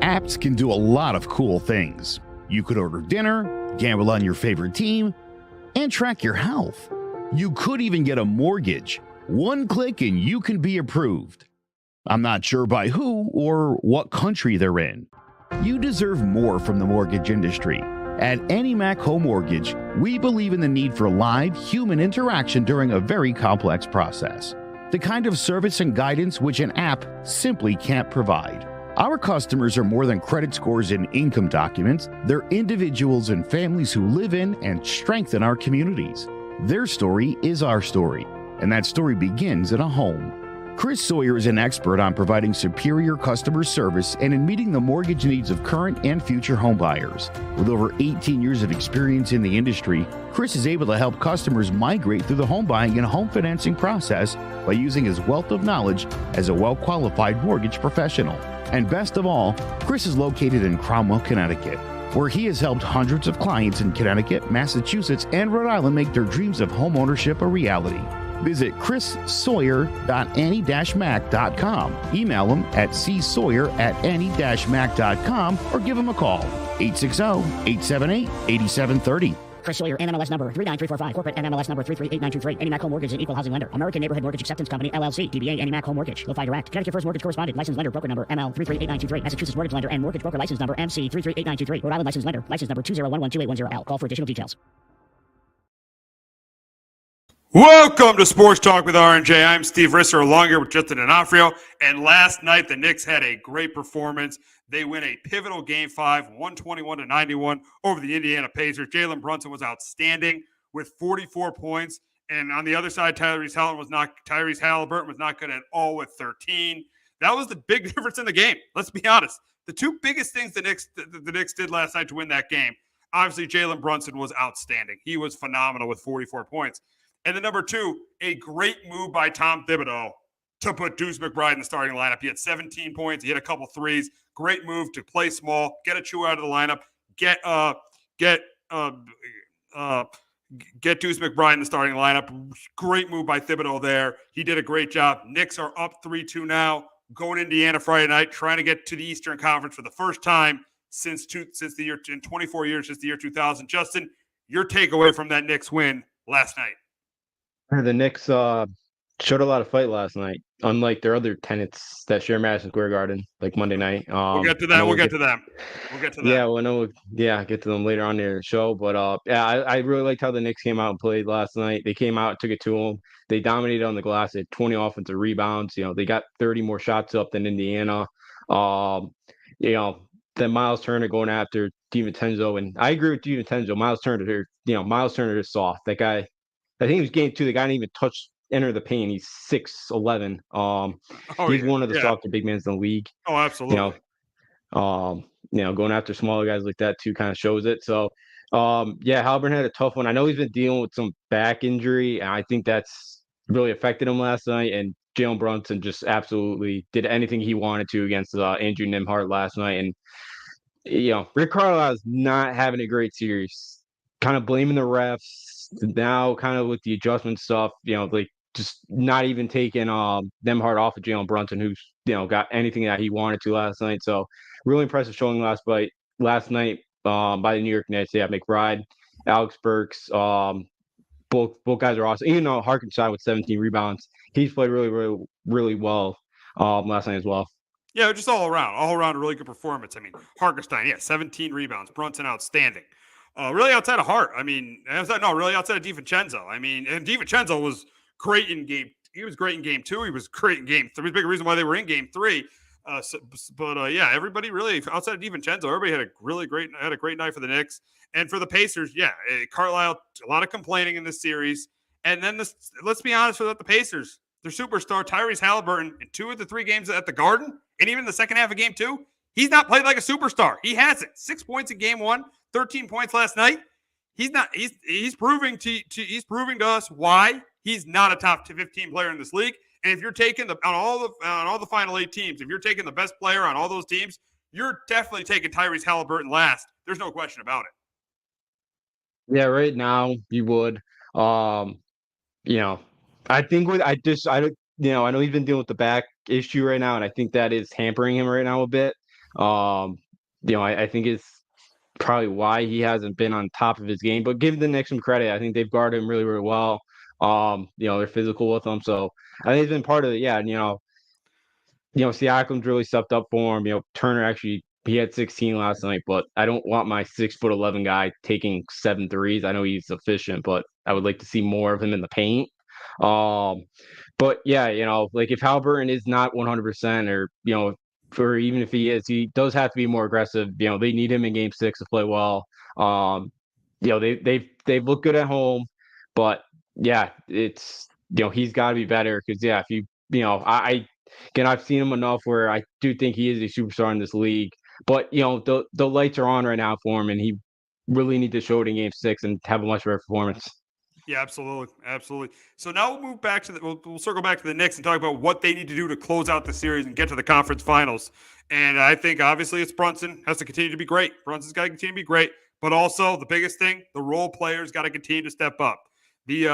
Apps can do a lot of cool things. You could order dinner, gamble on your favorite team, and track your health. You could even get a mortgage. One click and you can be approved. I'm not sure by who or what country they're in. You deserve more from the mortgage industry. At AnyMac Home Mortgage, we believe in the need for live human interaction during a very complex process. The kind of service and guidance which an app simply can't provide. Our customers are more than credit scores and income documents. They're individuals and families who live in and strengthen our communities. Their story is our story, and that story begins in a home. Chris Sawyer is an expert on providing superior customer service and in meeting the mortgage needs of current and future homebuyers. With over 18 years of experience in the industry, Chris is able to help customers migrate through the home buying and home financing process by using his wealth of knowledge as a well-qualified mortgage professional. And best of all, Chris is located in Cromwell, Connecticut, where he has helped hundreds of clients in Connecticut, Massachusetts, and Rhode Island make their dreams of home ownership a reality. Visit chrissawyer.any-mac.com. Email him at csawyer@any-mac.com or give him a call, 860-878-8730. Chris Sawyer, NMLS number 39345, corporate NMLS number 338923. AnyMac Home Mortgage is an equal housing lender. American Neighborhood Mortgage Acceptance Company, LLC, DBA AnyMac Home Mortgage. Go Fi Direct. Connecticut First Mortgage Correspondent, License Lender, Broker Number ML 338923. Massachusetts Mortgage Lender and Mortgage Broker License Number MC 338923. Rhode Island License Lender, License Number 201128110L. Call for additional details. Welcome to Sports Talk with R&J. I'm Steve Risser, along here with Justin D'Onofrio. And last night, the Knicks had a great performance. They win a pivotal Game 5, 121-91 over the Indiana Pacers. Jalen Brunson was outstanding with 44 points. And on the other side, Tyrese Halliburton was not good at all with 13. That was the big difference in the game. Let's be honest. The two biggest things the Knicks did last night to win that game, obviously Jalen Brunson was outstanding. He was phenomenal with 44 points. And then number two, a great move by Tom Thibodeau to put Deuce McBride in the starting lineup. He had 17 points. He hit a couple threes. Great move to play small, get a chew out of the lineup, get Deuce McBride in the starting lineup. Great move by Thibodeau there. He did a great job. Knicks are up 3-2 now, going to Indiana Friday night, trying to get to the Eastern Conference for the first time in 24 years since the year 2000. Justin, your takeaway from that Knicks win last night? The Knicks showed a lot of fight last night, unlike their other tenants that share Madison Square Garden, like Monday night. We'll get to that. We'll get to them. Yeah, I'll get to them later on in the show. But I really liked how the Knicks came out and played last night. They came out, took it to them. They dominated on the glass. They had 20 offensive rebounds. They got 30 more shots up than Indiana. Then Miles Turner going after DiVincenzo, and I agree with DiVincenzo. Miles Turner is soft. That guy. I think it was game 2. The guy didn't even enter the paint. He's 6'11". He's one of the softer big men in the league. Oh, absolutely. Going after smaller guys like that too kind of shows it. So, Halliburton had a tough one. I know he's been dealing with some back injury, and I think that's really affected him last night. And Jalen Brunson just absolutely did anything he wanted to against Andrew Nembhard last night. And Rick Carlisle's not having a great series. Kind of blaming the refs. Now, kind of with the adjustment stuff, just not even taking Nembhard off of Jalen Brunson, who's got anything that he wanted to last night. So, really impressive showing last night by the New York Knicks. Yeah, McBride, Alex Burks, both guys are awesome. Even though Hartenstein with 17 rebounds, he's played really, really, really well last night as well. Yeah, just all around a really good performance. I mean, Hartenstein, 17 rebounds. Brunson outstanding. Really outside of Hart. I mean, really outside of DiVincenzo. I mean, and DiVincenzo was great in game. He was great in game 2. He was great in game 3. Big reason why they were in game 3. Everybody really outside of DiVincenzo, everybody had a great night for the Knicks and for the Pacers. Yeah, Carlisle, a lot of complaining in this series. And then let's be honest with the Pacers. Their superstar Tyrese Halliburton in 2 of the 3 games at the Garden, and even the second half of game 2, he's not played like a superstar. He hasn't. 6 points in game 1. 13 points last night. He's proving to us why he's not a top 15 player in this league. And if you're taking on all the final 8 teams, if you're taking the best player on all those teams, you're definitely taking Tyrese Halliburton last. There's no question about it. Yeah, right now you would. I think I know he's been dealing with the back issue right now, and I think that is hampering him right now a bit. I think it's probably why he hasn't been on top of his game. But give the Knicks some credit. I think they've guarded him really, really well. They're physical with him. So I think it's been part of it. Yeah. And, Siakam's really stepped up for him. Turner actually he had 16 last night, but I don't want my 6'11" guy taking 7 threes. I know he's efficient, but I would like to see more of him in the paint. Um, but yeah, like if Halliburton is not 100% or even if he is, he does have to be more aggressive. They need him in game 6 to play well. They've looked good at home, but yeah, it's he's got to be better because yeah, if I again I've seen him enough where I do think he is a superstar in this league. But the lights are on right now for him, and he really need to show it in game 6 and have a much better performance. Yeah, absolutely, absolutely. So now we'll move back to we'll circle back to the Knicks and talk about what they need to do to close out the series and get to the conference finals. And I think obviously it's Brunson has to continue to be great. Brunson's got to continue to be great, but also the biggest thing, the role players got to continue to step up. The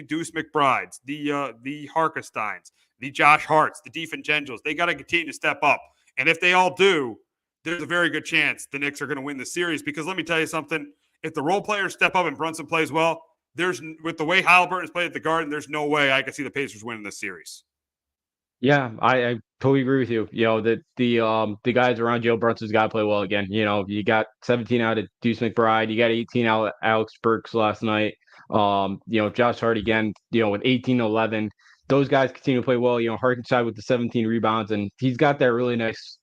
Deuce McBrides, the Harkesteins, the Josh Harts, the DiFrancescos, they got to continue to step up. And if they all do, there's a very good chance the Knicks are going to win the series. Because let me tell you something. If the role players step up and Brunson plays well, there's with the way Halliburton has played at the Garden, there's no way I could see the Pacers winning this series. Yeah, I totally agree with you. The guys around Joe Brunson's got to play well again. You got 17 out of Deuce McBride, you got 18 out of Alex Burks last night. Josh Hart again, with 18-11. Those guys continue to play well. Harkenside with the 17 rebounds, and he's got that really nice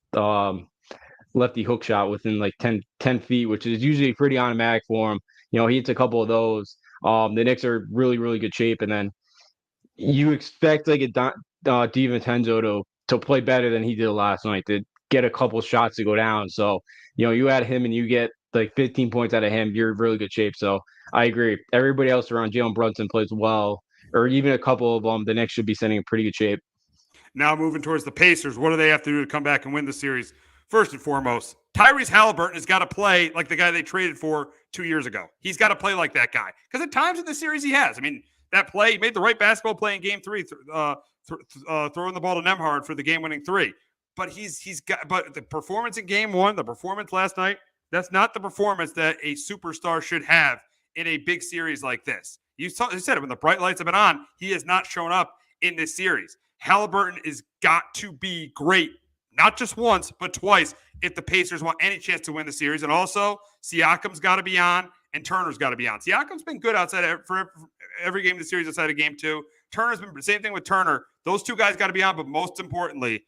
lefty hook shot within like 10 feet, which is usually pretty automatic for him. He hits a couple of those. The Knicks are really, really good shape. And then you expect like a DiVincenzo to play better than he did last night, to get a couple shots to go down. So, you add him and you get like 15 points out of him, you're in really good shape. So I agree. Everybody else around Jalen Brunson plays well, or even a couple of them, the Knicks should be sending in pretty good shape. Now moving towards the Pacers, what do they have to do to come back and win the series? First and foremost, Tyrese Halliburton has got to play like the guy they traded for 2 years ago. He's got to play like that guy. Because at times in the series he has. I mean, that play, he made the right basketball play in game 3, throwing the ball to Nembhard for the game-winning 3. But but the performance in game 1, the performance last night, that's not the performance that a superstar should have in a big series like this. You said it, when the bright lights have been on, he has not shown up in this series. Halliburton has got to be great, not just once, but twice, if the Pacers want any chance to win the series. And also, Siakam's got to be on, and Turner's got to be on. Siakam's been good for every game of the series outside of game 2. Turner's been the same thing with Turner. Those two guys got to be on, but most importantly,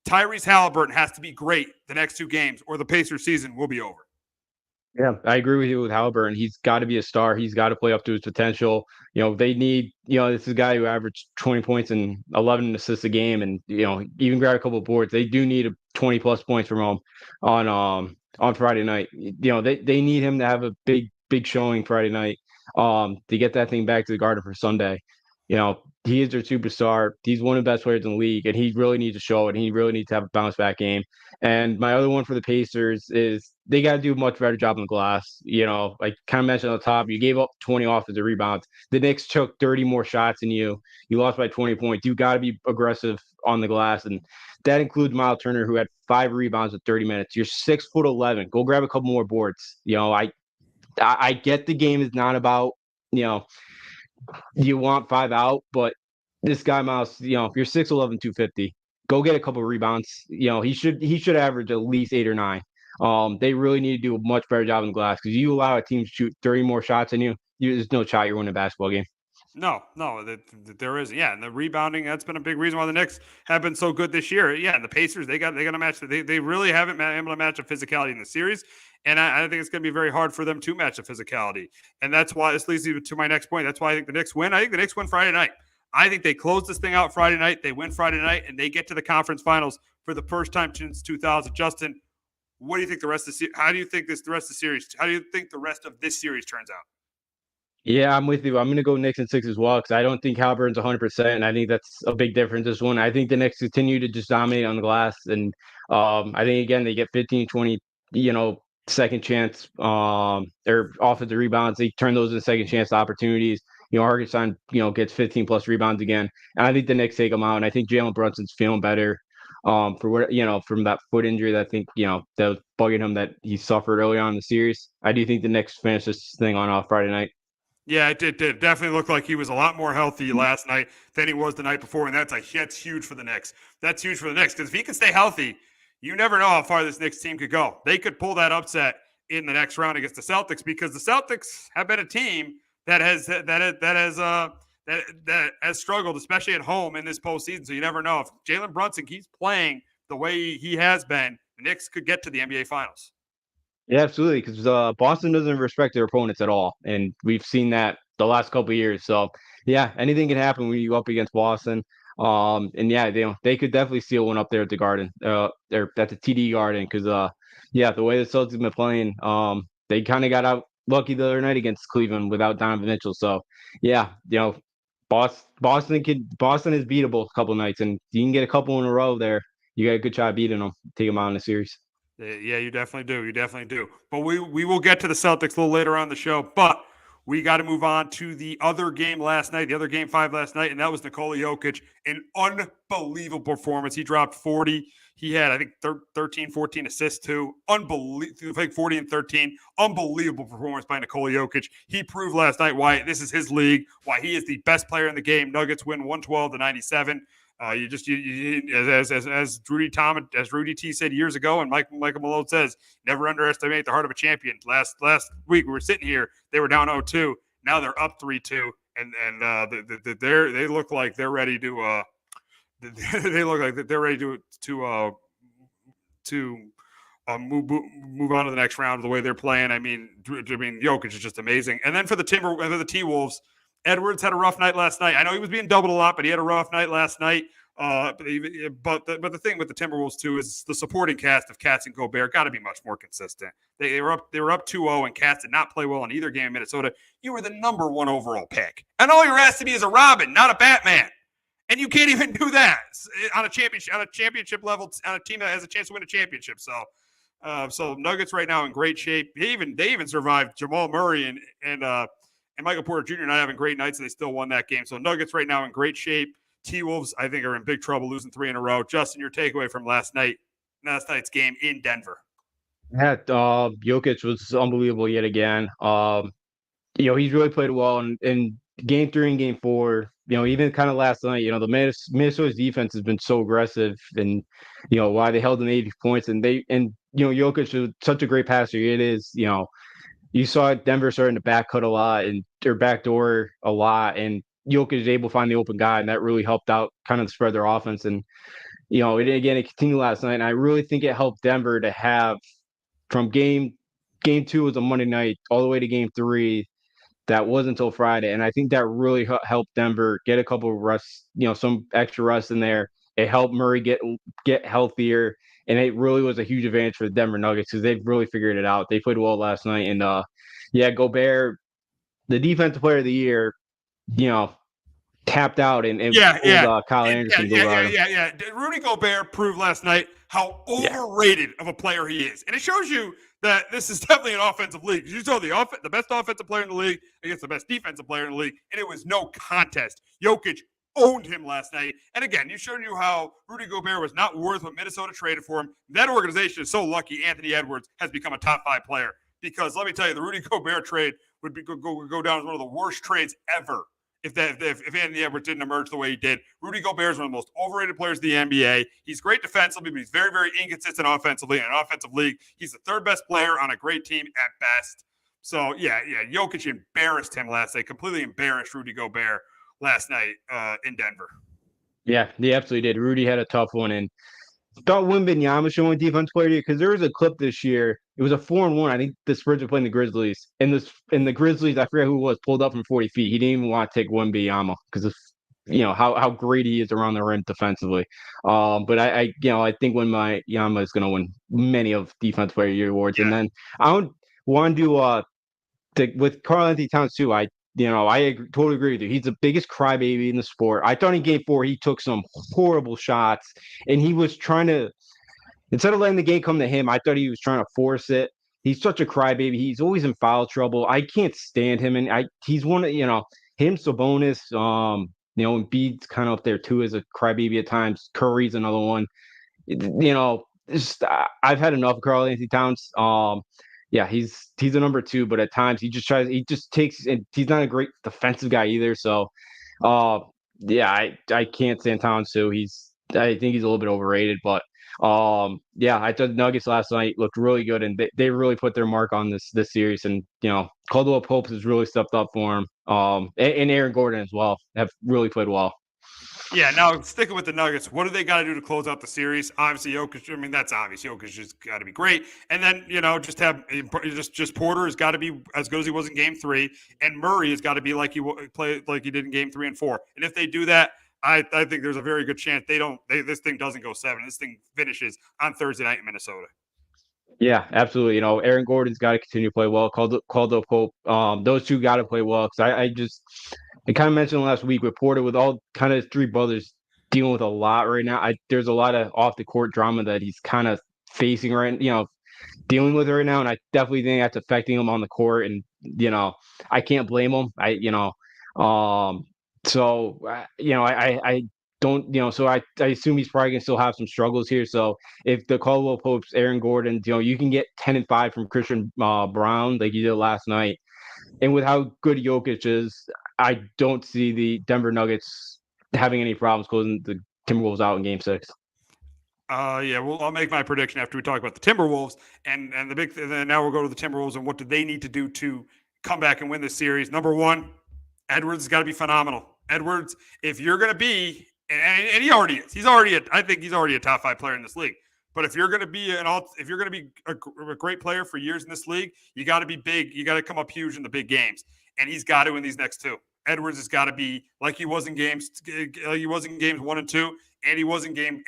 Tyrese Halliburton has to be great the next 2 games, or the Pacers season will be over. Yeah, I agree with you with Halliburton. He's got to be a star. He's got to play up to his potential. They need, this is a guy who averaged 20 points and 11 assists a game, and even grab a couple of boards. They do need 20 plus points from him on Friday night. They need him to have a big showing Friday night to get that thing back to the Garden for Sunday. He is their superstar. He's one of the best players in the league, and he really needs to show it. And he really needs to have a bounce back game. And my other one for the Pacers is they got to do a much better job on the glass. Like kind of mentioned on the top, you gave up 20 offensive rebounds. The Knicks took 30 more shots than you. You lost by 20 points. You got to be aggressive on the glass, and that includes Miles Turner, who had 5 rebounds in 30 minutes. You're 6'11". Go grab a couple more boards. I get the game is not about you want 5 out, but this guy Miles, if you're 6'11", 250, go get a couple of rebounds. He should average at least 8 or 9. They really need to do a much better job in the glass, because you allow a team to shoot 30 more shots than there's no shot you're winning a basketball game. No, there isn't. Yeah, and the rebounding, that's been a big reason why the Knicks have been so good this year. Yeah, and the Pacers, they got to match. They really haven't been able to match the physicality in the series, and I think it's going to be very hard for them to match the physicality. And that's why this leads you to my next point. That's why I think the Knicks win. I think the Knicks win Friday night. I think they close this thing out Friday night. They win Friday night, and they get to the conference finals for the first time since 2000. Justin, what do you think the rest of the how do you think the rest of the series? How do you think the rest of this series turns out? Yeah, I'm with you. I'm going to go Knicks in 6 as well, because I don't think Halliburton's 100%, and I think that's a big difference this one. I think the Knicks continue to just dominate on the glass, and I think, again, they get 15, 20, second chance or offensive rebounds. They turn those into second chance opportunities. Hartenstein, gets 15 plus rebounds again, and I think the Knicks take them out, and I think Jalen Brunson's feeling better. for what from that foot injury that I think that was bugging him that he suffered early on in the series. I do think the Knicks finished this thing on Friday night. Yeah, it did definitely look like he was a lot more healthy last night than he was the night before, and that's huge for the Knicks. That's huge for the Knicks because if he can stay healthy, you never know how far this Knicks team could go. They could pull that upset in the next round against the Celtics because the Celtics have been a team that has struggled, especially at home in this postseason. So you never know if Jalen Brunson keeps playing the way he has been, the Knicks could get to the NBA Finals. Yeah, absolutely. Because Boston doesn't respect their opponents at all, and we've seen that the last couple of years. So yeah, anything can happen when you go up against Boston. And yeah, they could definitely steal one up there at the Garden, or at the TD Garden, because yeah, the way the Celtics have been playing, they kind of got out lucky the other night against Cleveland without Donovan Mitchell. So yeah, Boston is beatable a couple nights, and you can get a couple in a row there. You got a good shot beating them, take them out in the series. Yeah, you definitely do. You definitely do. But we will get to the Celtics a little later on the show. But we got to move on to the other game last night, the other game 5 last night, and that was Nikola Jokic. An unbelievable performance. He dropped 40. He had, I think, 13, 14 assists too. Unbelievable. I think 40 and 13. Unbelievable performance by Nikola Jokic. He proved last night why this is his league, why he is the best player in the game. Nuggets win 112-97. As Rudy T said years ago, and Michael Malone says, never underestimate the heart of a champion. Last week we were sitting here, they were down 0-2. Now they're up 3-2, and they look like they're ready to they look like they're ready to move on to the next round. The way they're playing, I mean, Jokic is just amazing. And then for the T-Wolves, Edwards had a rough night last night. I know he was being doubled a lot, but he had a rough night last night. But the thing with the Timberwolves too is the supporting cast of Katz and Gobert got to be much more consistent. They were up 2-0, and Katz did not play well in either game in Minnesota. You were the number 1 overall pick, and all you're asked to be is a Robin, not a Batman. And you can't even do that on a championship level, on a team that has a chance to win a championship. So Nuggets right now in great shape. They even survived Jamal Murray and Michael Porter Jr. not having great nights, and they still won that game. So Nuggets right now in great shape. T-Wolves, I think, are in big trouble, losing 3 in a row. Justin, your takeaway from last night's game in Denver. Yeah, Jokic was unbelievable yet again. He's really played well in game 3 and game 4. Even kind of last night, the Minnesota's defense has been so aggressive, and why they held them 80 points, and Jokic is such a great passer. It is, you saw Denver starting to back cut a lot and their backdoor a lot, and Jokic is able to find the open guy, and that really helped out kind of spread their offense. And it continued last night, and I really think it helped Denver to have from game 2 was a Monday night all the way to game 3. That was until Friday, and I think that really helped Denver get a couple of rests, some extra rest in there. It helped Murray get healthier, and it really was a huge advantage for the Denver Nuggets because they've really figured it out. They played well last night, and Gobert, the defensive player of the year, tapped out and Kyle Anderson. Yeah. Rudy Gobert proved last night how overrated of a player he is, and it shows you that this is definitely an offensive league. You saw the best offensive player in the league against the best defensive player in the league, and it was no contest. Jokic owned him last night. And again, you showed you how Rudy Gobert was not worth what Minnesota traded for him. That organization is so lucky Anthony Edwards has become a top 5 player, because let me tell you, the Rudy Gobert trade would go down as one of the worst trades ever if Anthony Edwards didn't emerge the way he did. Rudy Gobert is one of the most overrated players in the NBA. He's great defensively, but he's very, very inconsistent offensively. In an offensive league, he's the 3rd best player on a great team at best. So, Jokic embarrassed him last night, completely embarrassed Rudy Gobert last night in Denver. Yeah, he absolutely did. Rudy had a tough one, and thought Wembanyama showing defense player because there was a clip this year. It was a 4-1. I think the Spurs were playing the Grizzlies, and the Grizzlies, I forget who it was, pulled up from 40 feet. He didn't even want to take Wembanyama because of how great he is around the rim defensively. But I think Wembanyama is going to win many of defense player of the year awards, and then I want to with Karl-Anthony Towns too. I totally agree with you. He's the biggest crybaby in the sport. I thought in game 4 he took some horrible shots, and he was trying to, instead of letting the game come to him, I thought he was trying to force it. He's such a crybaby. He's always in foul trouble. I can't stand him, and he's one of him, Sabonis, Embiid's kind of up there too as a crybaby at times. Curry's another one. I've had enough of Karl Anthony Towns. Yeah, he's a number two, but at times he just takes, and he's not a great defensive guy either. So, uh, yeah, I can't stand Towns too. I think he's a little bit overrated, but yeah, I thought the Nuggets last night looked really good, and they really put their mark on this series. And Caldwell Pope has really stepped up for him. And Aaron Gordon as well have really played well. Yeah, now sticking with the Nuggets, what do they got to do to close out the series? Obviously, Jokic. I mean, that's obvious. Jokic just got to be great, and then just Porter has got to be as good as he was in Game 3, and Murray has got to be like he did in Game 3 and 4. And if they do that, I think there's a very good chance this thing doesn't go 7. This thing finishes on Thursday night in Minnesota. Yeah, absolutely. Aaron Gordon's got to continue to play well. Caldwell Pope, those two got to play well, because I kind of mentioned last week with Porter, with all kind of three brothers dealing with a lot right now. There's a lot of off the court drama that he's kind of facing dealing with right now, and I definitely think that's affecting him on the court. And I can't blame him. So I don't, so I assume he's probably gonna still have some struggles here. So if the Caldwell Pope's, Aaron Gordon, you can get 10 and 5 from Christian Brown like you did last night, and with how good Jokic is, I don't see the Denver Nuggets having any problems closing the Timberwolves out in Game 6. Yeah, well, I'll make my prediction after we talk about the Timberwolves and then now we'll go to the Timberwolves and what do they need to do to come back and win this series. Number one, Edwards has got to be phenomenal. Edwards, if you're going to be, and he already is. I think he's already a top 5 player in this league. But if you're going to be a great player for years in this league, you got to be big. You got to come up huge in the big games, and he's got to in these next 2. Edwards has got to be like he was in games 1 and 2, and he was in game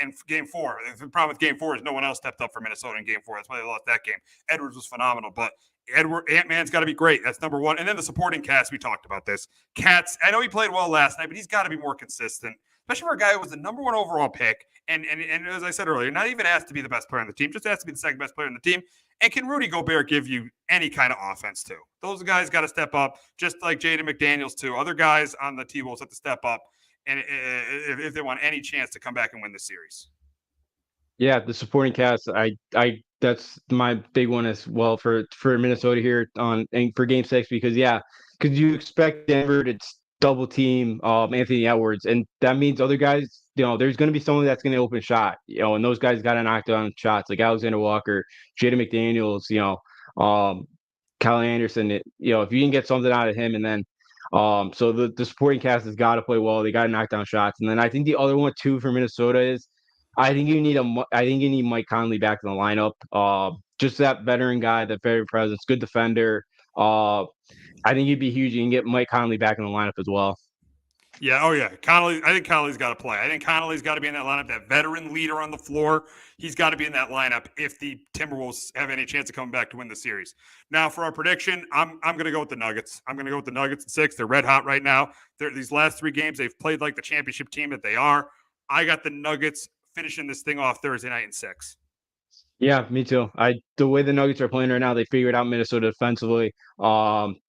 4. The problem with game 4 is no one else stepped up for Minnesota in game 4. That's why they lost that game. Edwards was phenomenal, but Ant-Man's got to be great. That's number one. And then the supporting cast, we talked about this. Katz, I know he played well last night, but he's got to be more consistent, especially for a guy who was the number 1 overall pick. And as I said earlier, not even asked to be the best player on the team, just asked to be the second best player on the team. And can Rudy Gobert give you any kind of offense too? Those guys got to step up, just like Jaden McDaniels too. Other guys on the T-Wolves have to step up, and if they want any chance to come back and win the series. Yeah, the supporting cast, that's my big one as well for Minnesota here for Game 6, because you expect Denver to double team Anthony Edwards, and that means other guys, there's going to be someone that's going to open shot, and those guys got to knock down shots like Alexander Walker, Jaden McDaniels, Kyle Anderson. If you can get something out of him, and then so the supporting cast has got to play well. They got to knock down shots, and then I think the other one too for Minnesota is I think you need Mike Conley back in the lineup. Just that veteran guy, that very presence, good defender. I think he'd be huge. You can get Mike Conley back in the lineup as well. Yeah. Oh, yeah. Conley. I think Conley's got to play. I think Conley's got to be in that lineup. That veteran leader on the floor. He's got to be in that lineup if the Timberwolves have any chance of coming back to win the series. Now, for our prediction, I'm going to go with the Nuggets. I'm going to go with the Nuggets in 6. They're red hot right now. These last 3 games, they've played like the championship team that they are. I got the Nuggets finishing this thing off Thursday night in 6. Yeah, me too. The way the Nuggets are playing right now, they figured out Minnesota defensively.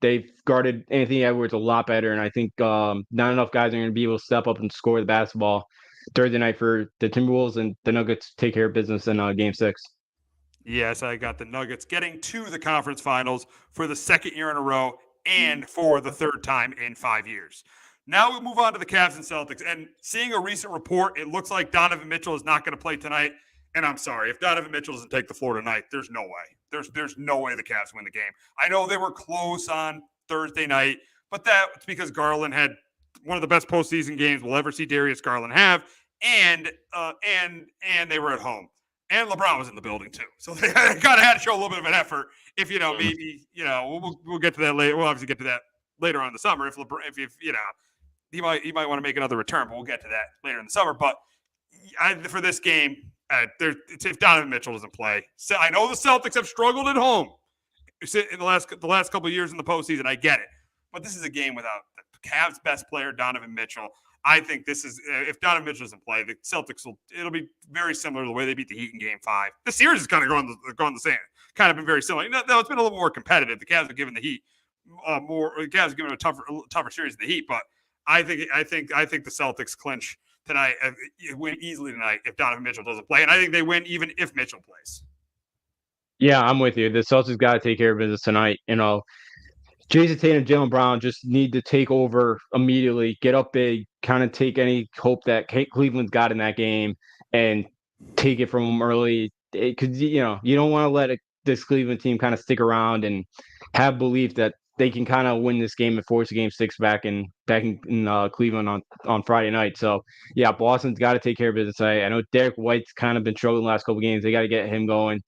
They've guarded Anthony Edwards a lot better, and I think not enough guys are going to be able to step up and score the basketball Thursday night for the Timberwolves, and the Nuggets take care of business in Game 6. Yes, I got the Nuggets getting to the conference finals for the 2nd year in a row and for the 3rd time in 5 years. Now we move on to the Cavs and Celtics, and seeing a recent report, it looks like Donovan Mitchell is not going to play tonight. And I'm sorry, if Donovan Mitchell doesn't take the floor tonight, there's no way. There's no way the Cavs win the game. I know they were close on Thursday night, but that's because Garland had one of the best postseason games we'll ever see Darius Garland have, and they were at home, and LeBron was in the building too, so they kind of had to show a little bit of an effort. If maybe we'll get to that later. We'll obviously get to that later on in the summer. If LeBron, if he might want to make another return, but we'll get to that later in the summer. But for this game. If Donovan Mitchell doesn't play, so I know the Celtics have struggled at home in the last couple of years in the postseason. I get it, but this is a game without the Cavs' best player, Donovan Mitchell. I think this is if Donovan Mitchell doesn't play, the Celtics it'll be very similar to the way they beat the Heat in Game 5. The series is kind of gone the same, kind of been very similar. Though it's been a little more competitive. The Cavs have given the Heat more. The Cavs have given a tougher series than the Heat, but I think the Celtics clinch tonight. Win easily tonight if Donovan Mitchell doesn't play, and I think they win even if Mitchell plays. Yeah, I'm with you. The Celtics got to take care of business tonight. Jason Tatum and Jaylen Brown just need to take over immediately, get up big, kind of take any hope that Cleveland's got in that game and take it from them early. Because, you don't want to let this Cleveland team kind of stick around and have belief that they can kind of win this game and force a game 6 back in Cleveland on Friday night. So, yeah, Boston's got to take care of business. I know Derek White's kind of been struggling the last couple games. They got to get him going.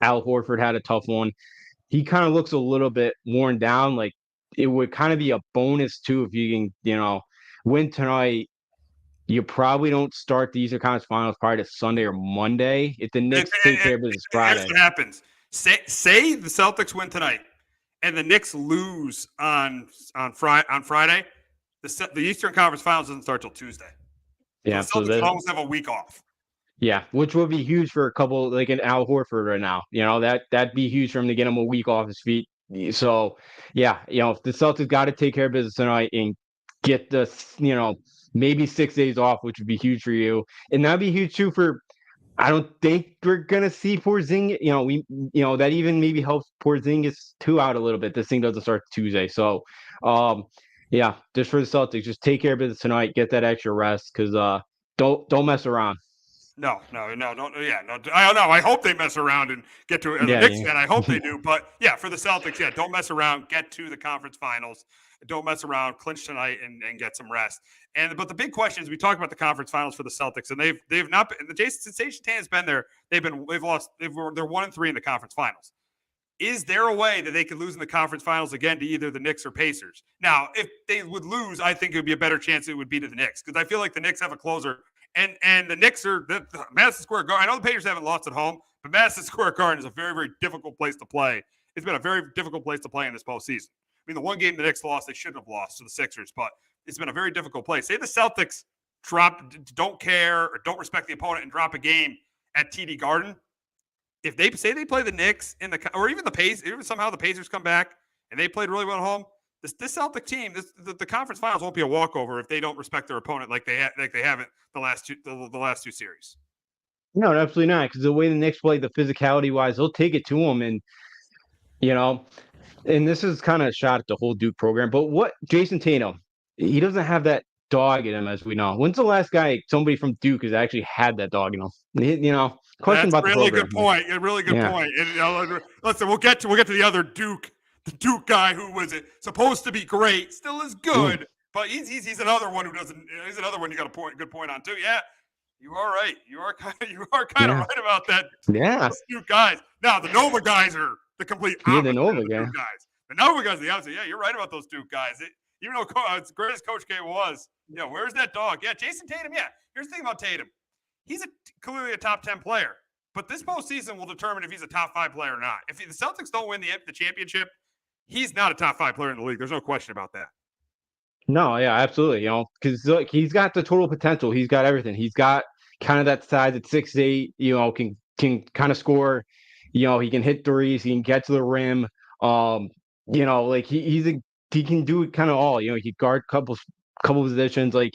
Al Horford had a tough one. He kind of looks a little bit worn down. Like, it would kind of be a bonus too if you can, win tonight. You probably don't start the Eastern Conference Finals probably to Sunday or Monday. If the Knicks take care of business Friday, here's what happens. Say the Celtics win tonight, and the Knicks lose on Friday. The Eastern Conference Finals doesn't start till Tuesday. Yeah, so the Celtics almost have a week off. Yeah, which would be huge for a couple like an Al Horford right now. That'd be huge for him to get him a week off his feet. So, yeah, if the Celtics got to take care of business tonight and get the, maybe 6 days off, which would be huge for you, and that'd be huge too for. I don't think we're gonna see Porzingis. That even maybe helps Porzingis too out a little bit. This thing doesn't start Tuesday, so yeah, just for the Celtics, just take care of business tonight, get that extra rest, because don't mess around. No, don't. Yeah, no. I don't know. I hope they mess around and get to it. As a Knicks fan, I hope they do. But yeah, for the Celtics, don't mess around. Get to the conference finals. Don't mess around. Clinch tonight and get some rest. But the big question is, we talk about the conference finals for the Celtics, and they've not been. The Jason Tatum has been there. They've lost. They're 1-3 in the conference finals. Is there a way that they could lose in the conference finals again to either the Knicks or Pacers? Now, if they would lose, I think it would be a better chance it would be to the Knicks, because I feel like the Knicks have a closer. And the Knicks are the Madison Square Garden. I know the Pacers haven't lost at home, but Madison Square Garden is a very, very difficult place to play. It's been a very difficult place to play in this postseason. I mean, the one game the Knicks lost, they shouldn't have lost to the Sixers, but it's been a very difficult place. Say the Celtics don't care or don't respect the opponent and drop a game at TD Garden. If they say they play the Knicks or even the Pacers, even somehow the Pacers come back and they played really well at home, this Celtic team, the conference finals won't be a walkover if they don't respect their opponent like they haven't the last two series. No, absolutely not. Because the way the Knicks play, the physicality wise, they'll take it to them, and and this is kind of a shot at the whole Duke program. But what Jason Tatum, he doesn't have that dog in him, as we know. When's the last guy somebody from Duke has actually had that dog in him? Question That's about really the program. Good point. A really good point. And listen, we'll get to the other Duke. The Duke guy who was supposed to be great, still is good, but he's another one who doesn't. He's another one you got a good point on too. Yeah, you are right. You are kind of right about that. Yeah, those Duke guys. Now the Nova guys are the complete opposite. The Nova of the Duke guys. The Nova guys are the opposite. Yeah, you're right about those Duke guys. Even though as great as Coach K was, where's that dog? Yeah, Jason Tatum. Yeah, here's the thing about Tatum. He's clearly a top 10 player, but this postseason will determine if he's a top 5 player or not. If the Celtics don't win the championship, he's not a top 5 player in the league. There's no question about that. No, yeah, absolutely. Because he's got the total potential. He's got everything. He's got kind of that size at 6'8". Can kind of score. He can hit threes. He can get to the rim. Like he can do it kind of all. He can guard couple positions. Like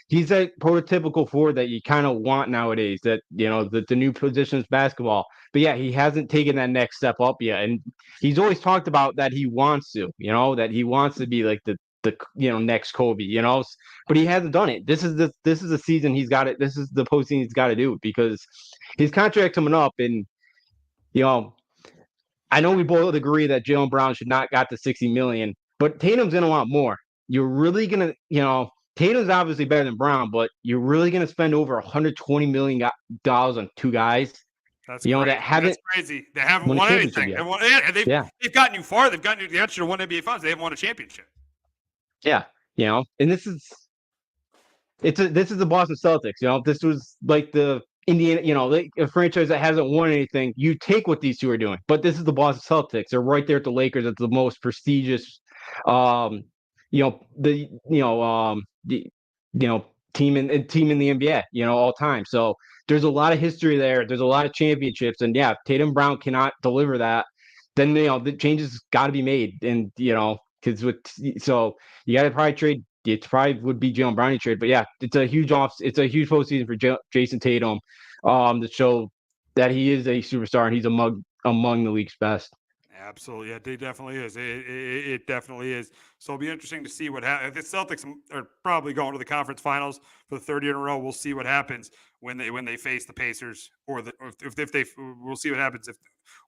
he's that prototypical forward that you kind of want nowadays. That the new positions basketball. But yeah, he hasn't taken that next step up yet, and he's always talked about that he wants to. That he wants to be like the next Kobe. But he hasn't done it. This is the season he's got it. This is the postseason he's got to do it, because his contract's coming up, and I know we both agree that Jaylen Brown should not got the $60 million, but Tatum's gonna want more. You're really gonna, Tatum's obviously better than Brown, but you're really gonna spend over $120 million on 2 guys. That's that's crazy. They haven't won anything. They've gotten you far. They've gotten you the extra one NBA Finals. They haven't won a championship. Yeah, and this is the Boston Celtics. This was like the Indiana, like a franchise that hasn't won anything. You take what these two are doing, but this is the Boston Celtics. They're right there at the Lakers. It's the most prestigious, team in the NBA, all time. So there's a lot of history there. There's a lot of championships, and yeah, if Tatum Brown cannot deliver that, then the changes got to be made, and because so you got to probably trade it probably would be Jalen Brownie trade. But yeah, it's a huge postseason for Jason Tatum, to show that he is a superstar and he's among the league's best. Absolutely, yeah, it definitely is. It definitely is. So it'll be interesting to see what happens. The Celtics are probably going to the conference finals for the third year in a row. We'll see what happens when they face the Pacers, or we'll see what happens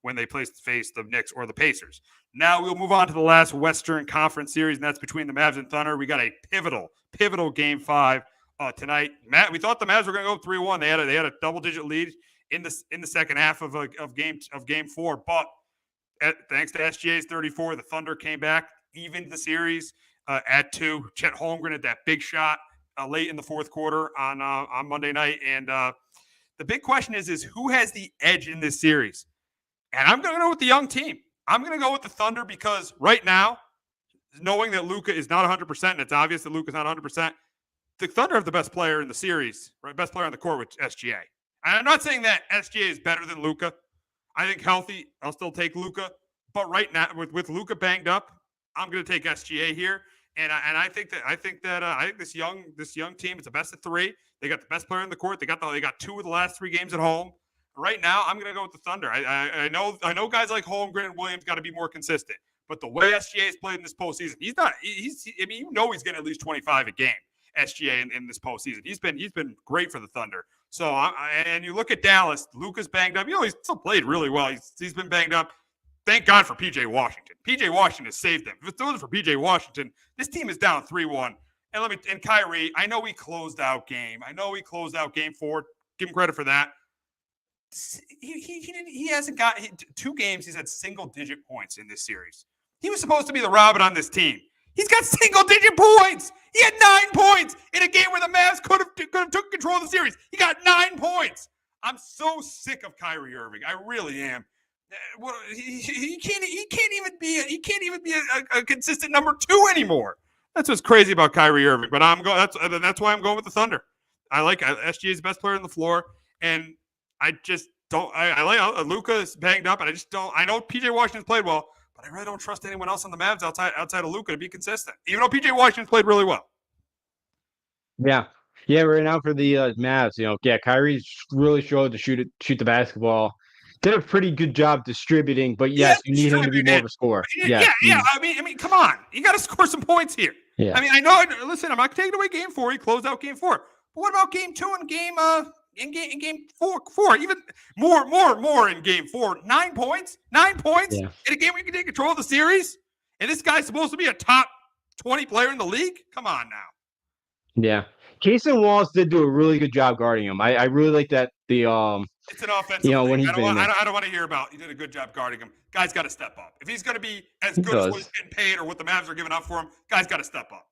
when they face the Knicks or the Pacers. Now we'll move on to the last Western Conference series, and that's between the Mavs and Thunder. We got a pivotal Game 5 tonight. Matt, we thought the Mavs were going to go 3-1. They had a double-digit lead in the second half of Game 4, but thanks to SGA's 34, the Thunder came back, evened the series at 2. Chet Holmgren had that big shot late in the fourth quarter on Monday night. And the big question is who has the edge in this series? And I'm going to go with the young team. I'm going to go with the Thunder because right now, knowing that Luka is not 100%, and it's obvious that Luka's not 100%, the Thunder have the best player in the series, right? Best player on the court with SGA. And I'm not saying that SGA is better than Luka. I think healthy, I'll still take Luka. But right now, with Luka banged up, I'm going to take SGA here. And I think this young team is the best of 3. They got the best player in the court. They got 2 of the last 3 games at home. Right now, I'm going to go with the Thunder. I know guys like Holmgren and Williams got to be more consistent. But the way SGA has played in this postseason, he's going to at least 25 a game. SGA in this postseason, he's been great for the Thunder. So and you look at Dallas, Luka's banged up. He's still played really well. He's been banged up. Thank God for PJ Washington. PJ Washington has saved them. If it wasn't for PJ Washington, this team is down 3-1. And Kyrie, I know he closed out Game 4. Give him credit for that. He hasn't got 2 games. He's had single-digit points in this series. He was supposed to be the Robin on this team. He's got single-digit points. He had 9 points in a game where the Mavs could have took control of the series. He got 9 points. I'm so sick of Kyrie Irving. I really am. He can't even be a consistent number 2 anymore. That's what's crazy about Kyrie Irving. But that's why I'm going with the Thunder. I like SGA's the best player on the floor, and I just don't. I like Luka is banged up, and I just don't. I know PJ Washington's played well, but I really don't trust anyone else on the Mavs outside of Luka to be consistent. Even though PJ Washington's played really well. Yeah. Right now for the Mavs, Kyrie's really showed to shoot the basketball. Did a pretty good job distributing, but yes, you need him to be more of a scorer. Yeah. I mean, come on, you got to score some points here. Yeah. I mean, I know. Listen, I'm not taking away Game 4. He closed out Game 4. But what about Game 2 and Game 4? Even more in Game 4. 9 points. 9 points in a game where you can take control of the series. And this guy's supposed to be a top 20 player in the league. Come on now. Yeah. Cason Wallace did do a really good job guarding him. I really like that. It's an offensive thing. When he's I don't want to hear about he did a good job guarding him. Guy's got to step up. If he's going to be as good as what he's getting paid or what the Mavs are giving up for him, guy's got to step up.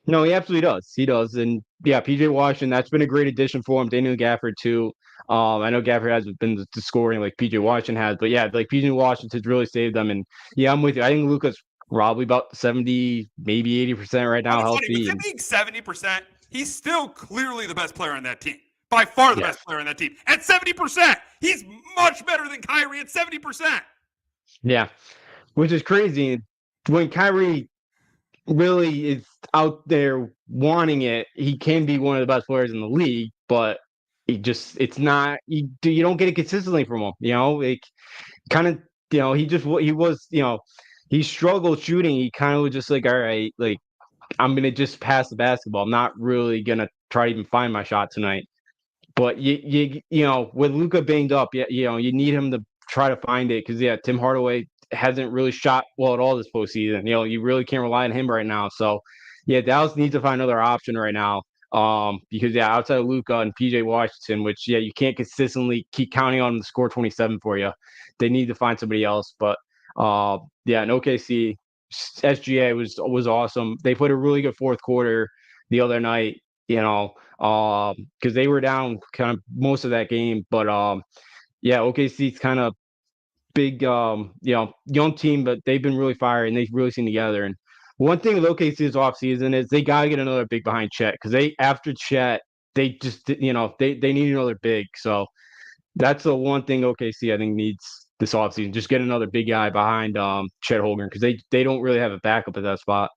No, he absolutely does. He does. And PJ Washington, that's been a great addition for him. Daniel Gafford too. I know Gafford hasn't been the scoring like PJ Washington has, but PJ Washington's really saved them. And I'm with you. I think Luka's probably about 70, maybe 80% right now healthy. With him being 70%, he's still clearly the best player on that team. By far the best player on that team. At 70%, he's much better than Kyrie at 70%. Yeah, which is crazy. When Kyrie really is out there wanting it, he can be one of the best players in the league, but it's not, you don't get it consistently from him, like kind of, he struggled shooting. He kind of was just like, all right, like I'm going to just pass the basketball. I'm not really going to try to even find my shot tonight. But with Luka banged up, you need him to try to find it because Tim Hardaway hasn't really shot well at all this postseason. You really can't rely on him right now. So Dallas needs to find another option right now. Because outside of Luka and PJ Washington, which you can't consistently keep counting on them to score 27 for you. They need to find somebody else. But in OKC, SGA was awesome. They put a really good fourth quarter the other night. Because they were down kind of most of that game. But OKC's kind of big, young team, but they've been really fiery and they've really seen together. And one thing with OKC's offseason is they got to get another big behind Chet because after Chet, they just, they need another big. So that's the one thing OKC I think needs this offseason. Just get another big guy behind Chet Holmgren because they don't really have a backup at that spot.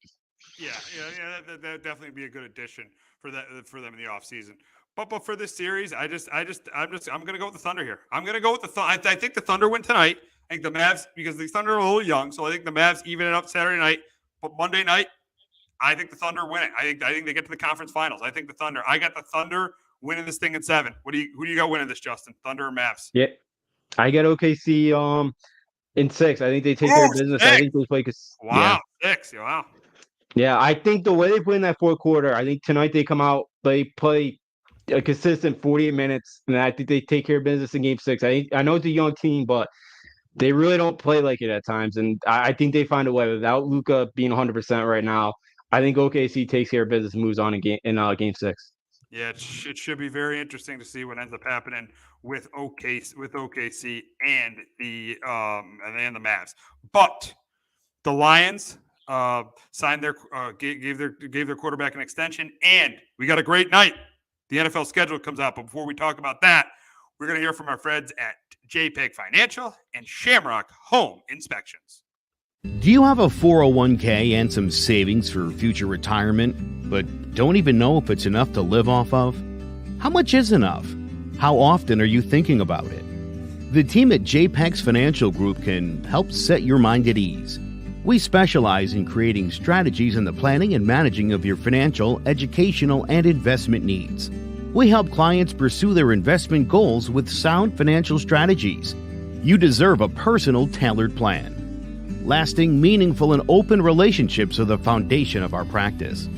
That definitely be a good addition for them in the offseason. But for this series, I'm gonna go with the Thunder here. I'm gonna go with the Thunder. I think the Thunder win tonight. I think the Mavs, because the Thunder are a little young, so I think the Mavs even it up Saturday night. But Monday night, I think the Thunder win it. I think they get to the conference finals. I think the Thunder. I got the Thunder winning this thing in 7. Who do you got winning this, Justin? Thunder or Mavs? Yeah, I get OKC in 6. I think they take care of business. 6. I think they play Wow, 6. Wow. Yeah, I think the way they play in that fourth quarter, I think tonight they come out, they play a consistent 48 minutes, and I think they take care of business in game 6. I know it's a young team, but they really don't play like it at times, and I think they find a way without Luka being 100% right now. I think OKC takes care of business and moves on in game 6. Yeah, it should be very interesting to see what ends up happening with OKC and the Mavs. But the Lions signed their gave their quarterback an extension, and we got a great night. The NFL schedule comes out, but before we talk about that, we're going to hear from our friends at JPEG Financial and Shamrock Home Inspections. Do you have a 401k and some savings for future retirement, but don't even know if it's enough to live off of? How much is enough? How often are you thinking about it? The team at JPEG's Financial Group can help set your mind at ease. We specialize in creating strategies in the planning and managing of your financial, educational, and investment needs. We help clients pursue their investment goals with sound financial strategies. You deserve a personal, tailored plan. Lasting, meaningful, and open relationships are the foundation of our practice.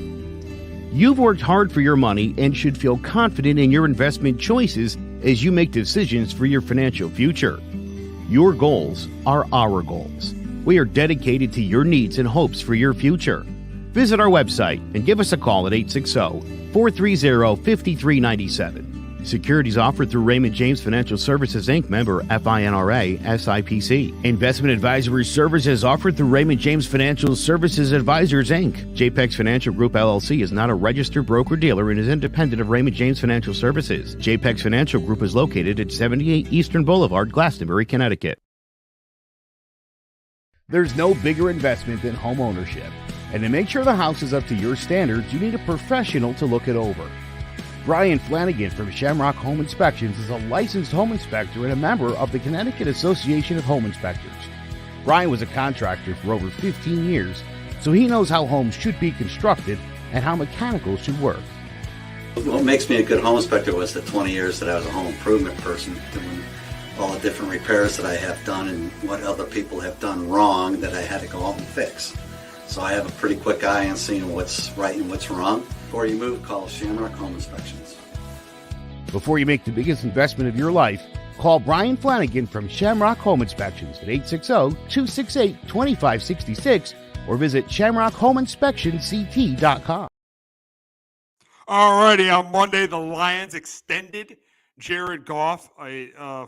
You've worked hard for your money and should feel confident in your investment choices as you make decisions for your financial future. Your goals are our goals. We are dedicated to your needs and hopes for your future. Visit our website and give us a call at 860-430-5397. Securities offered through Raymond James Financial Services, Inc., member FINRA, SIPC. Investment advisory services offered through Raymond James Financial Services Advisors, Inc. JPEX Financial Group, LLC is not a registered broker-dealer and is independent of Raymond James Financial Services. JPEX Financial Group is located at 78 Eastern Boulevard, Glastonbury, Connecticut. There's no bigger investment than home ownership. And to make sure the house is up to your standards, you need a professional to look it over. Brian Flanagan from Shamrock Home Inspections is a licensed home inspector and a member of the Connecticut Association of Home Inspectors. Brian was a contractor for over 15 years, so he knows how homes should be constructed and how mechanicals should work. What makes me a good home inspector was the 20 years that I was a home improvement person, doing all the different repairs that I have done and what other people have done wrong that I had to go out and fix. So I have a pretty quick eye on seeing what's right and what's wrong. Before you move, call Shamrock Home Inspections. Before you make the biggest investment of your life, call Brian Flanagan from Shamrock Home Inspections at 860-268-2566 or visit shamrockhomeinspectionct.com. All righty, on Monday, the Lions extended Jared Goff 4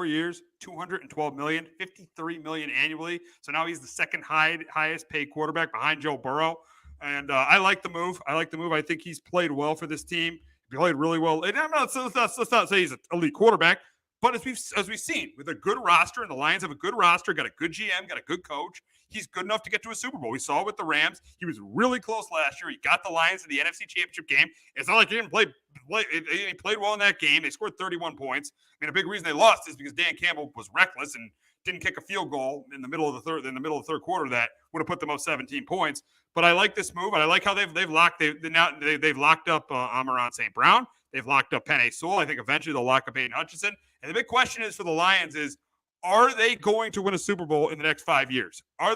years, $212 million, $53 million annually. So now he's the second highest paid quarterback behind Joe Burrow. And I like the move. I think he's played well for this team. He played really well. And let's not say he's an elite quarterback, but as we've seen, with a good roster, and the Lions have a good roster, got a good GM, got a good coach, he's good enough to get to a Super Bowl. We saw it with the Rams. He was really close last year. He got the Lions in the NFC Championship game. It's not like he didn't play. He played well in that game. They scored 31 points. I mean, a big reason they lost is because Dan Campbell was reckless and didn't kick a field goal in the middle of the third quarter that would have put them up 17 points. But I like this move, and I like how they've locked up Amon-Ra St. Brown. They've locked up Penei Sewell. I think eventually they'll lock up Aiden Hutchinson. And the big question is for the Lions is, are they going to win a Super Bowl in the next 5 years? Are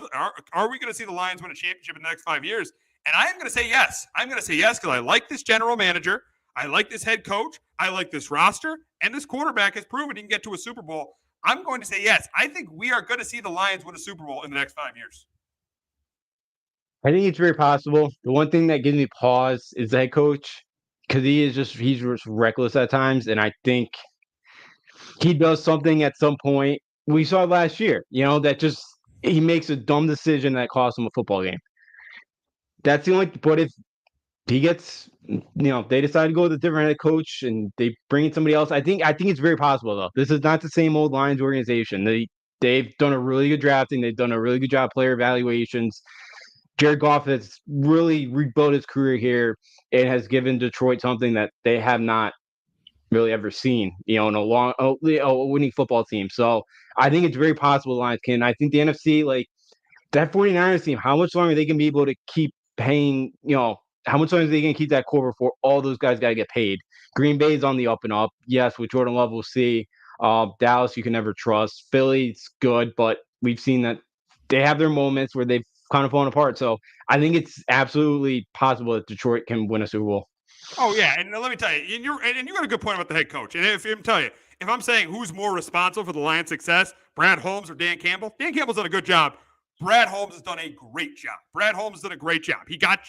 we going to see the Lions win a championship in the next 5 years? And I am going to say yes. I'm going to say yes because I like this general manager. I like this head coach. I like this roster. And this quarterback has proven he can get to a Super Bowl. I'm going to say yes. I think we are going to see the Lions win a Super Bowl in the next 5 years. I think it's very possible. The one thing that gives me pause is the head coach, because he's just reckless at times, and I think he does something at some point. We saw it last year, that just he makes a dumb decision that costs him a football game. That's the only. But if he gets, they decide to go with a different head coach and they bring in somebody else, I think it's very possible though. This is not the same old Lions organization. They've done a really good drafting. They've done a really good job player evaluations. Jared Goff has really rebuilt his career here and has given Detroit something that they have not really ever seen, in a winning football team. So I think it's very possible the Lions can. I think the NFC, like that 49ers team, how much longer they can be able to keep paying, how much longer are they going to keep that core before all those guys got to get paid? Green Bay's on the up and up. Yes, with Jordan Love, we'll see. Dallas, you can never trust. Philly's good, but we've seen that they have their moments where they've kind of fallen apart. So I think it's absolutely possible that Detroit can win a Super Bowl. Oh yeah, and let me tell you, and you got a good point about the head coach. And if I'm saying who's more responsible for the Lions' success, Brad Holmes or Dan Campbell? Dan Campbell's done a good job. Brad Holmes has done a great job. He got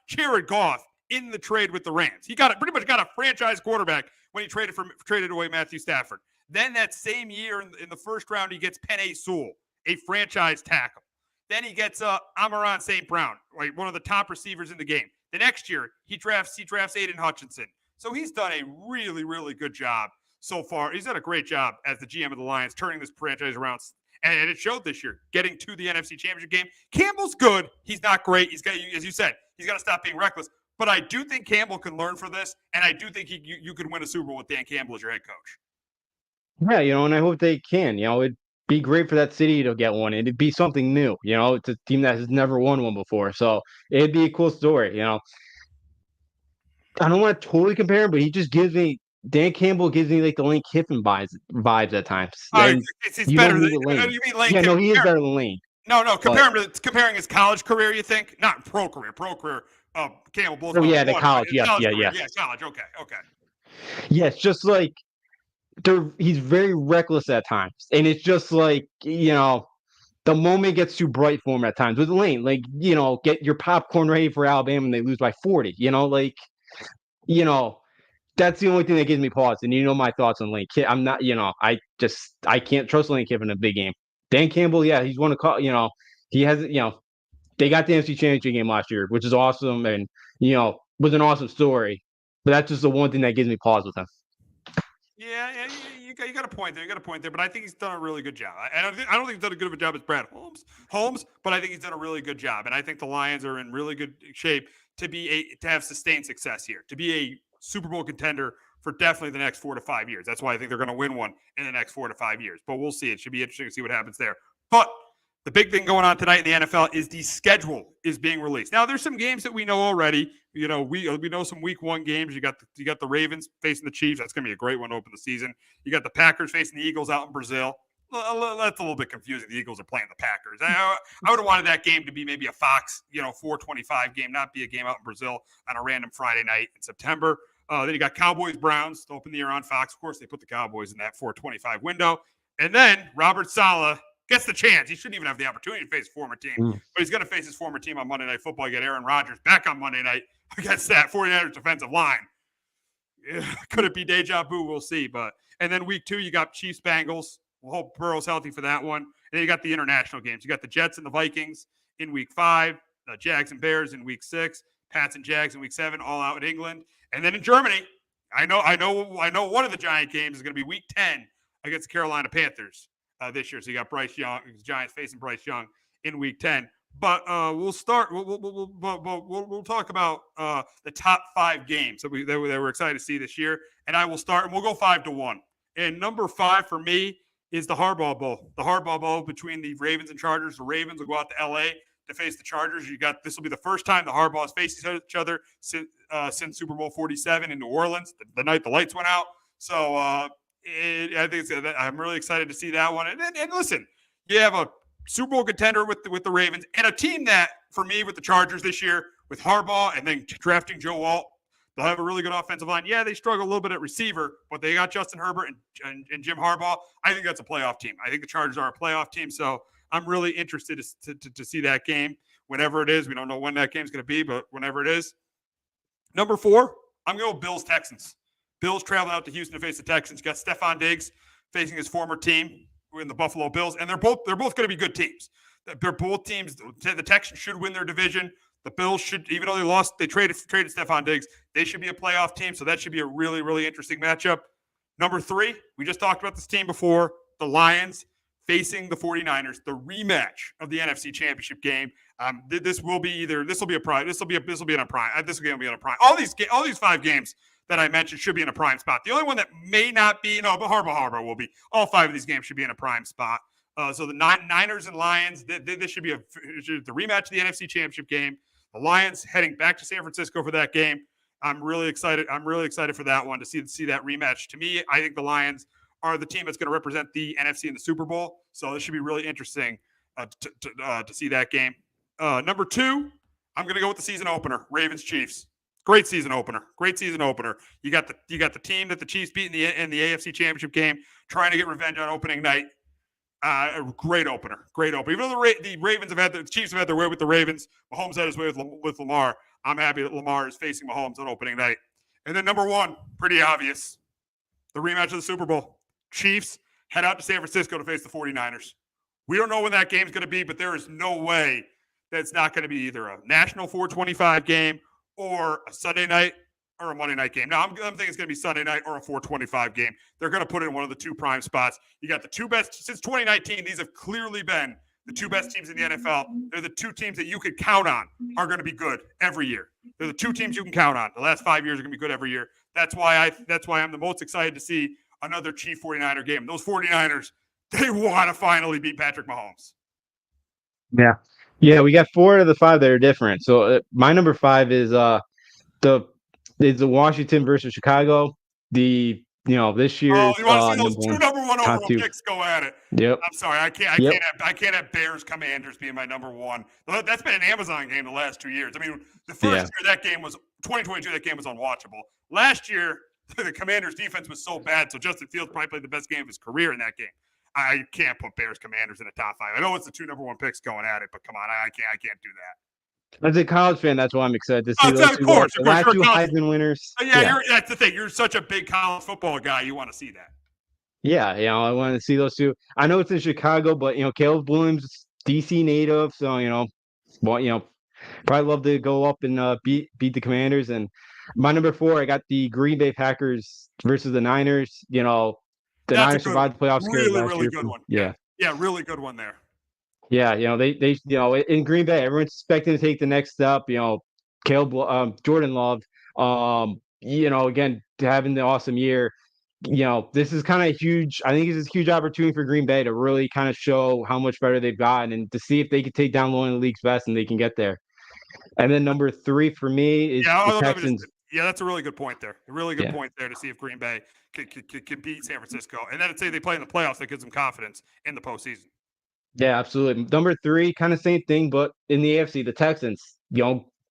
Jared Goff in the trade with the Rams. He pretty much got a franchise quarterback when he traded away Matthew Stafford. Then that same year in the first round, he gets Penei Sewell, a franchise tackle. Then he gets Amon-Ra St. Brown, like one of the top receivers in the game. The next year, he drafts Aiden Hutchinson. So he's done a really, really good job so far. He's done a great job as the GM of the Lions, turning this franchise around. And it showed this year, getting to the NFC Championship game. Campbell's good. He's not great. He's got, as you said, he's got to stop being reckless. But I do think Campbell can learn from this, and I do think you could win a Super Bowl with Dan Campbell as your head coach. Yeah, and I hope they can. It'd be great for that city to get one. It'd be something new. It's a team that has never won one before. So it'd be a cool story. I don't want to totally compare him, but Dan Campbell gives me like the Lane Kiffin vibes at times. He's better than Lane. You mean Lane? Yeah, no, he is better than Lane. No, comparing his college career. You think not pro career? Campbell both. Oh yeah, the college. Yes. College. Okay. Yeah, it's just like he's very reckless at times, and it's just like the moment gets too bright for him at times. With Lane, like get your popcorn ready for Alabama, and they lose by 40. That's the only thing that gives me pause. And my thoughts on Lane Kiffin. I'm not, I can't trust Lane Kiffin in a big game. Dan Campbell, yeah, he's won a call. He has, they got the NFC Championship game last year, which is awesome, and was an awesome story. But that's just the one thing that gives me pause with him. Yeah, you got a point there. But I think he's done a really good job. I don't think he's done as good of a job as Brad Holmes, but I think he's done a really good job. And I think the Lions are in really good shape to have sustained success here, to be a Super Bowl contender for definitely the next 4 to 5 years. That's why I think they're going to win one in the next 4 to 5 years. But we'll see. It should be interesting to see what happens there. But the big thing going on tonight in the NFL is the schedule is being released. Now, there's some games that we know already. We know some Week 1 games. You got the Ravens facing the Chiefs. That's going to be a great one to open the season. You got the Packers facing the Eagles out in Brazil. That's a little bit confusing. The Eagles are playing the Packers. I would have wanted that game to be maybe a Fox, 425 game, not be a game out in Brazil on a random Friday night in September. Then you got Cowboys-Browns to open the year on Fox. Of course, they put the Cowboys in that 425 window. And then Robert Saleh gets the chance. He shouldn't even have the opportunity to face his former team, but he's going to face his former team on Monday Night Football. You get Aaron Rodgers back on Monday night against that 49ers defensive line. Could it be deja vu? We'll see. And then Week 2, you got Chiefs-Bengals. We'll hope Burrow's healthy for that one. And then you got the international games. You got the Jets and the Vikings in Week 5, the Jags and Bears in Week 6, Pats and Jags in Week 7, all out in England. And then in Germany, I know one of the Giant games is going to be Week 10 against the Carolina Panthers this year. So you got Bryce Young, Giants facing Bryce Young in Week 10. But we'll start. We'll talk about the top 5 games that we're excited to see this year. And I will start, and we'll go 5-1. And number 5 for me is the Harbaugh Bowl. The Harbaugh Bowl between the Ravens and Chargers. The Ravens will go out to L.A. to face the Chargers. This will be the first time the Harbaughs face each other since Super Bowl 47 in New Orleans, the night the lights went out. So I think I'm really excited to see that one. And listen, you have a Super Bowl contender with the Ravens and a team that, for me, with the Chargers this year, with Harbaugh and then drafting Joe Alt, they'll have a really good offensive line. Yeah, they struggle a little bit at receiver, but they got Justin Herbert and Jim Harbaugh. I think that's a playoff team. I think the Chargers are a playoff team. So I'm really interested to see that game whenever it is. We don't know when that game's going to be, but whenever it is. Number 4, I'm going to go Bills-Texans. Bills traveling out to Houston to face the Texans. You got Stephon Diggs facing his former team in the Buffalo Bills, and they're both going to be good teams. They're both teams. The Texans should win their division. The Bills should, even though they traded Stephon Diggs, they should be a playoff team. So that should be a really, really interesting matchup. Number 3, we just talked about this team before, the Lions facing the 49ers, the rematch of the NFC Championship game. This will be a prime. This will be in a prime. This game will be in a prime. All these 5 games that I mentioned should be in a prime spot. The only one that may not be, but Harbor will be. All 5 of these games should be in a prime spot. So the Niners and Lions, this should be the rematch of the NFC Championship game. The Lions heading back to San Francisco for that game. I'm really excited. I'm really excited for that one to see that rematch. To me, I think the Lions are the team that's going to represent the NFC in the Super Bowl. So this should be really interesting to see that game. Number 2, I'm going to go with the season opener, Ravens Chiefs. Great season opener. You got the team that the Chiefs beat in the AFC Championship game, trying to get revenge on opening night. A great opener. Even though the Chiefs have had their way with the Ravens, Mahomes had his way with Lamar. I'm happy that Lamar is facing Mahomes on opening night. And then number 1, pretty obvious, the rematch of the Super Bowl. Chiefs head out to San Francisco to face the 49ers. We don't know when that game's going to be, but there is no way that it's not going to be either a national 425 game or a Sunday night or a Monday night game. Now, I'm thinking it's going to be Sunday night or a 425 game. They're going to put it in one of the 2 prime spots. You got the 2 best since 2019. These have clearly been the 2 best teams in the NFL. They're the 2 teams that you could count on are going to be good every year. They're the 2 teams you can count on. The last 5 years are going to be good every year. That's why I'm the most excited to see another Chief 49er game. Those 49ers, they want to finally beat Patrick Mahomes. Yeah, we got 4 of the 5 that are different. So my number 5 is the Washington versus Chicago. This year. Oh, you want to see those 2 number 1 overall picks go at it? Yep. I'm sorry, I can't have Bears Commanders being my number 1. That's been an Amazon game the last 2 years. I mean, the first year that game was 2022. That game was unwatchable. Last year, the Commanders' defense was so bad, so Justin Fields probably played the best game of his career in that game. I can't put Bears Commanders in the top 5. I know it's the 2 number 1 picks going at it, but come on, I can't do that. As a college fan, that's why I'm excited to see those of course, the last 2 Heisman winners. That's the thing. You're such a big college football guy. You want to see that. Yeah, I want to see those 2. I know it's in Chicago, but Caleb Williams, DC native, so probably love to go up and beat the Commanders. And my number 4, I got the Green Bay Packers versus the Niners. The Niners survived the playoffs. Really good one. Yeah, really good one there. Yeah, they in Green Bay, everyone's expecting to take the next step. Caleb, Jordan Love, again having the awesome year. This is kind of huge. I think it's a huge opportunity for Green Bay to really kind of show how much better they've gotten and to see if they can take down one of the league's best and they can get there. And then number 3 for me is the Texans. Yeah, that's a really good point there. A really good point there to see if Green Bay can beat San Francisco. And then to say they play in the playoffs, that gives them confidence in the postseason. Yeah, absolutely. Number 3, kind of same thing, but in the AFC, the Texans,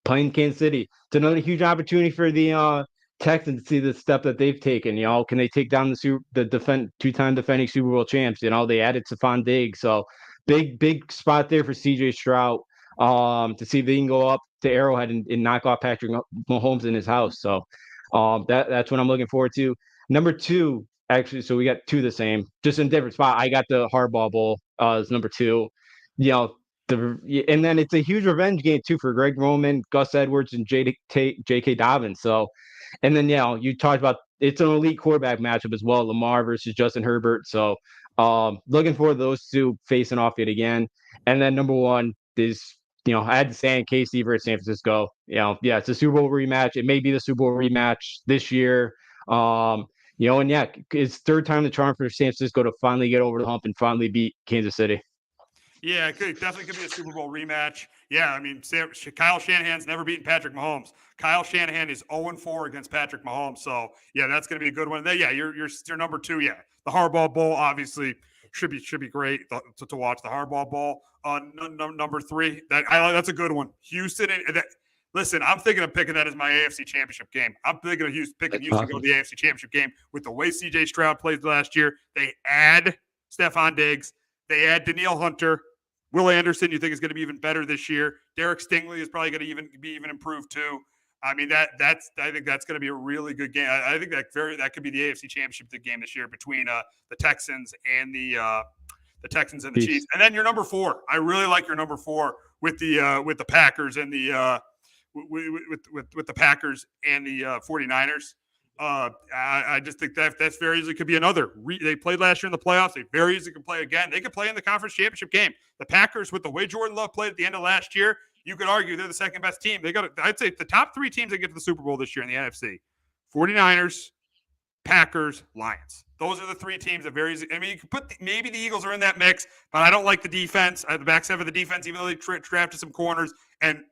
playing Kansas City. It's another huge opportunity for the Texans to see the step that they've taken. Can they take down the 2-time defending Super Bowl champs? They added Stephon Diggs, so big spot there for CJ Stroud to see if they can go up to Arrowhead and knock off Patrick Mahomes in his house. So that's what I'm looking forward to. Number 2, actually, so we got 2 the same, just in a different spot. I got the Harbaugh Bowl as number 2. And then it's a huge revenge game too for Greg Roman, Gus Edwards, and J.K. Dobbins. So, and then you talked about it's an elite quarterback matchup as well, Lamar versus Justin Herbert. So, looking forward to those 2 facing off yet again. And then number 1 is I had to say KC versus San Francisco. It's a Super Bowl rematch. It may be the Super Bowl rematch this year. And it's 3rd time the charm for San Francisco to finally get over the hump and finally beat Kansas City. Yeah, it definitely could be a Super Bowl rematch. Yeah, I mean, Kyle Shanahan's never beaten Patrick Mahomes. Kyle Shanahan is 0-4 against Patrick Mahomes. So, yeah, that's going to be a good one. Yeah, your number 2, the Harbaugh Bowl obviously should be great to watch. The Harbaugh Bowl. Number 3, that's a good one. Houston. Listen, I'm thinking of picking that as my AFC Championship game. I'm thinking of Houston to go to the AFC Championship game with the way C.J. Stroud played last year. They add Stephon Diggs. They add Danielle Hunter. Will Anderson, you think is going to be even better this year. Derek Stingley is probably going to be even improved too. I mean, I think that's going to be a really good game. I think that could be the AFC Championship game this year between the Texans and the Chiefs. And then your number 4. I really like your number 4 with the Packers and the with the Packers and the 49ers. I just think that's very easily could be another. They played last year in the playoffs. They very easily could play again. They could play in the conference championship game. The Packers, with the way Jordan Love played at the end of last year, you could argue they're the second best team. I'd say the top 3 teams that get to the Super Bowl this year in the NFC: 49ers, Packers, Lions. Those are the 3 teams that very easy. I mean, you could put maybe the Eagles are in that mix, but I don't like the defense. The back 7 of the defense, even though they drafted some corners, and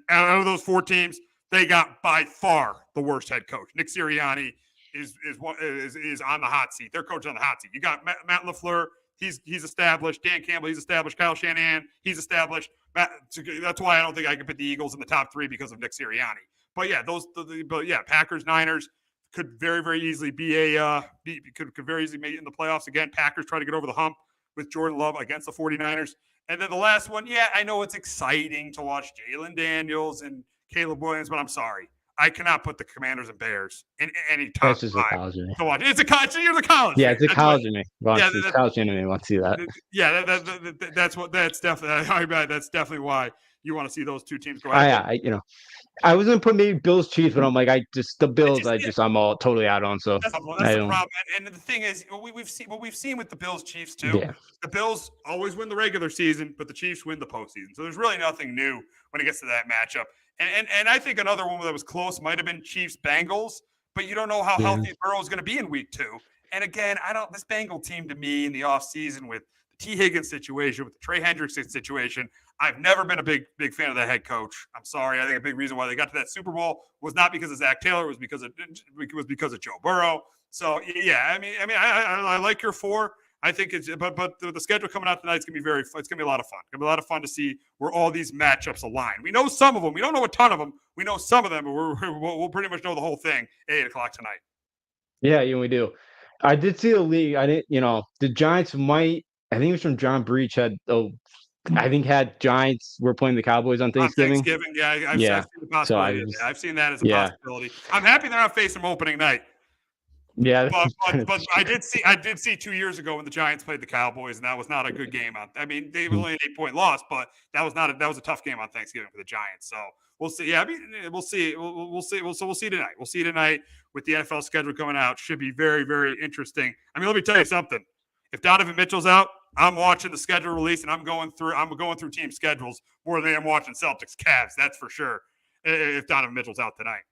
out of those 4 teams, they got by far the worst head coach. Nick Sirianni is on the hot seat. Their coach is on the hot seat. You got Matt LaFleur. He's established. Dan Campbell, he's established. Kyle Shanahan, he's established. That's why I don't think I could put the Eagles in the top 3 because of Nick Sirianni. But yeah, Packers, Niners could very, very easily could very easily make it in the playoffs again. Packers try to get over the hump with Jordan Love against the 49ers. And then the last one, I know it's exciting to watch Jalen Daniels and Caleb Williams, but I'm sorry. I cannot put the Commanders and Bears in any top 5 to watch. It's a college. You're the college. Yeah, it's a college in me. It's college in me. Want to see that? Yeah, that's definitely why you want to see those 2 teams go out. I was gonna put maybe Bills Chiefs, but I'm like, the Bills. I'm all totally out on. So that's the problem. And the thing is, we've seen with the Bills Chiefs too. Yeah. The Bills always win the regular season, but the Chiefs win the postseason. So there's really nothing new when it gets to that matchup. And I think another one that was close might have been Chiefs Bengals, but you don't know how healthy Burrow is going to be in week 2. And again, this Bengal team to me in the offseason with the T. Higgins situation, with the Trey Hendrickson situation, I've never been a big fan of that head coach. I'm sorry. I think a big reason why they got to that Super Bowl was not because of Zach Taylor, it was because of Joe Burrow. So yeah, I like your 4. I think but the schedule coming out tonight is gonna be it's gonna be a lot of fun. It's gonna be a lot of fun to see where all these matchups align. We know some of them. We don't know a ton of them. We know some of them, but we'll pretty much know the whole thing at 8:00 tonight. Yeah, we do. I did see the league. I didn't. The Giants might. I think it was from John Breach had Giants were playing the Cowboys on Thanksgiving. I've seen the possibility. I've seen that as a possibility. I'm happy they're not facing them opening night. Yeah, but I did see 2 years ago when the Giants played the Cowboys, and that was not a good game. They were only an 8-point loss, but that was a tough game on Thanksgiving for the Giants. So we'll see. Yeah, we'll see. We'll see. We'll see tonight. We'll see tonight with the NFL schedule coming out. Should be very, very interesting. Let me tell you something. If Donovan Mitchell's out, I'm watching the schedule release, and I'm going through team schedules more than I'm watching Celtics Cavs. That's for sure. If Donovan Mitchell's out tonight.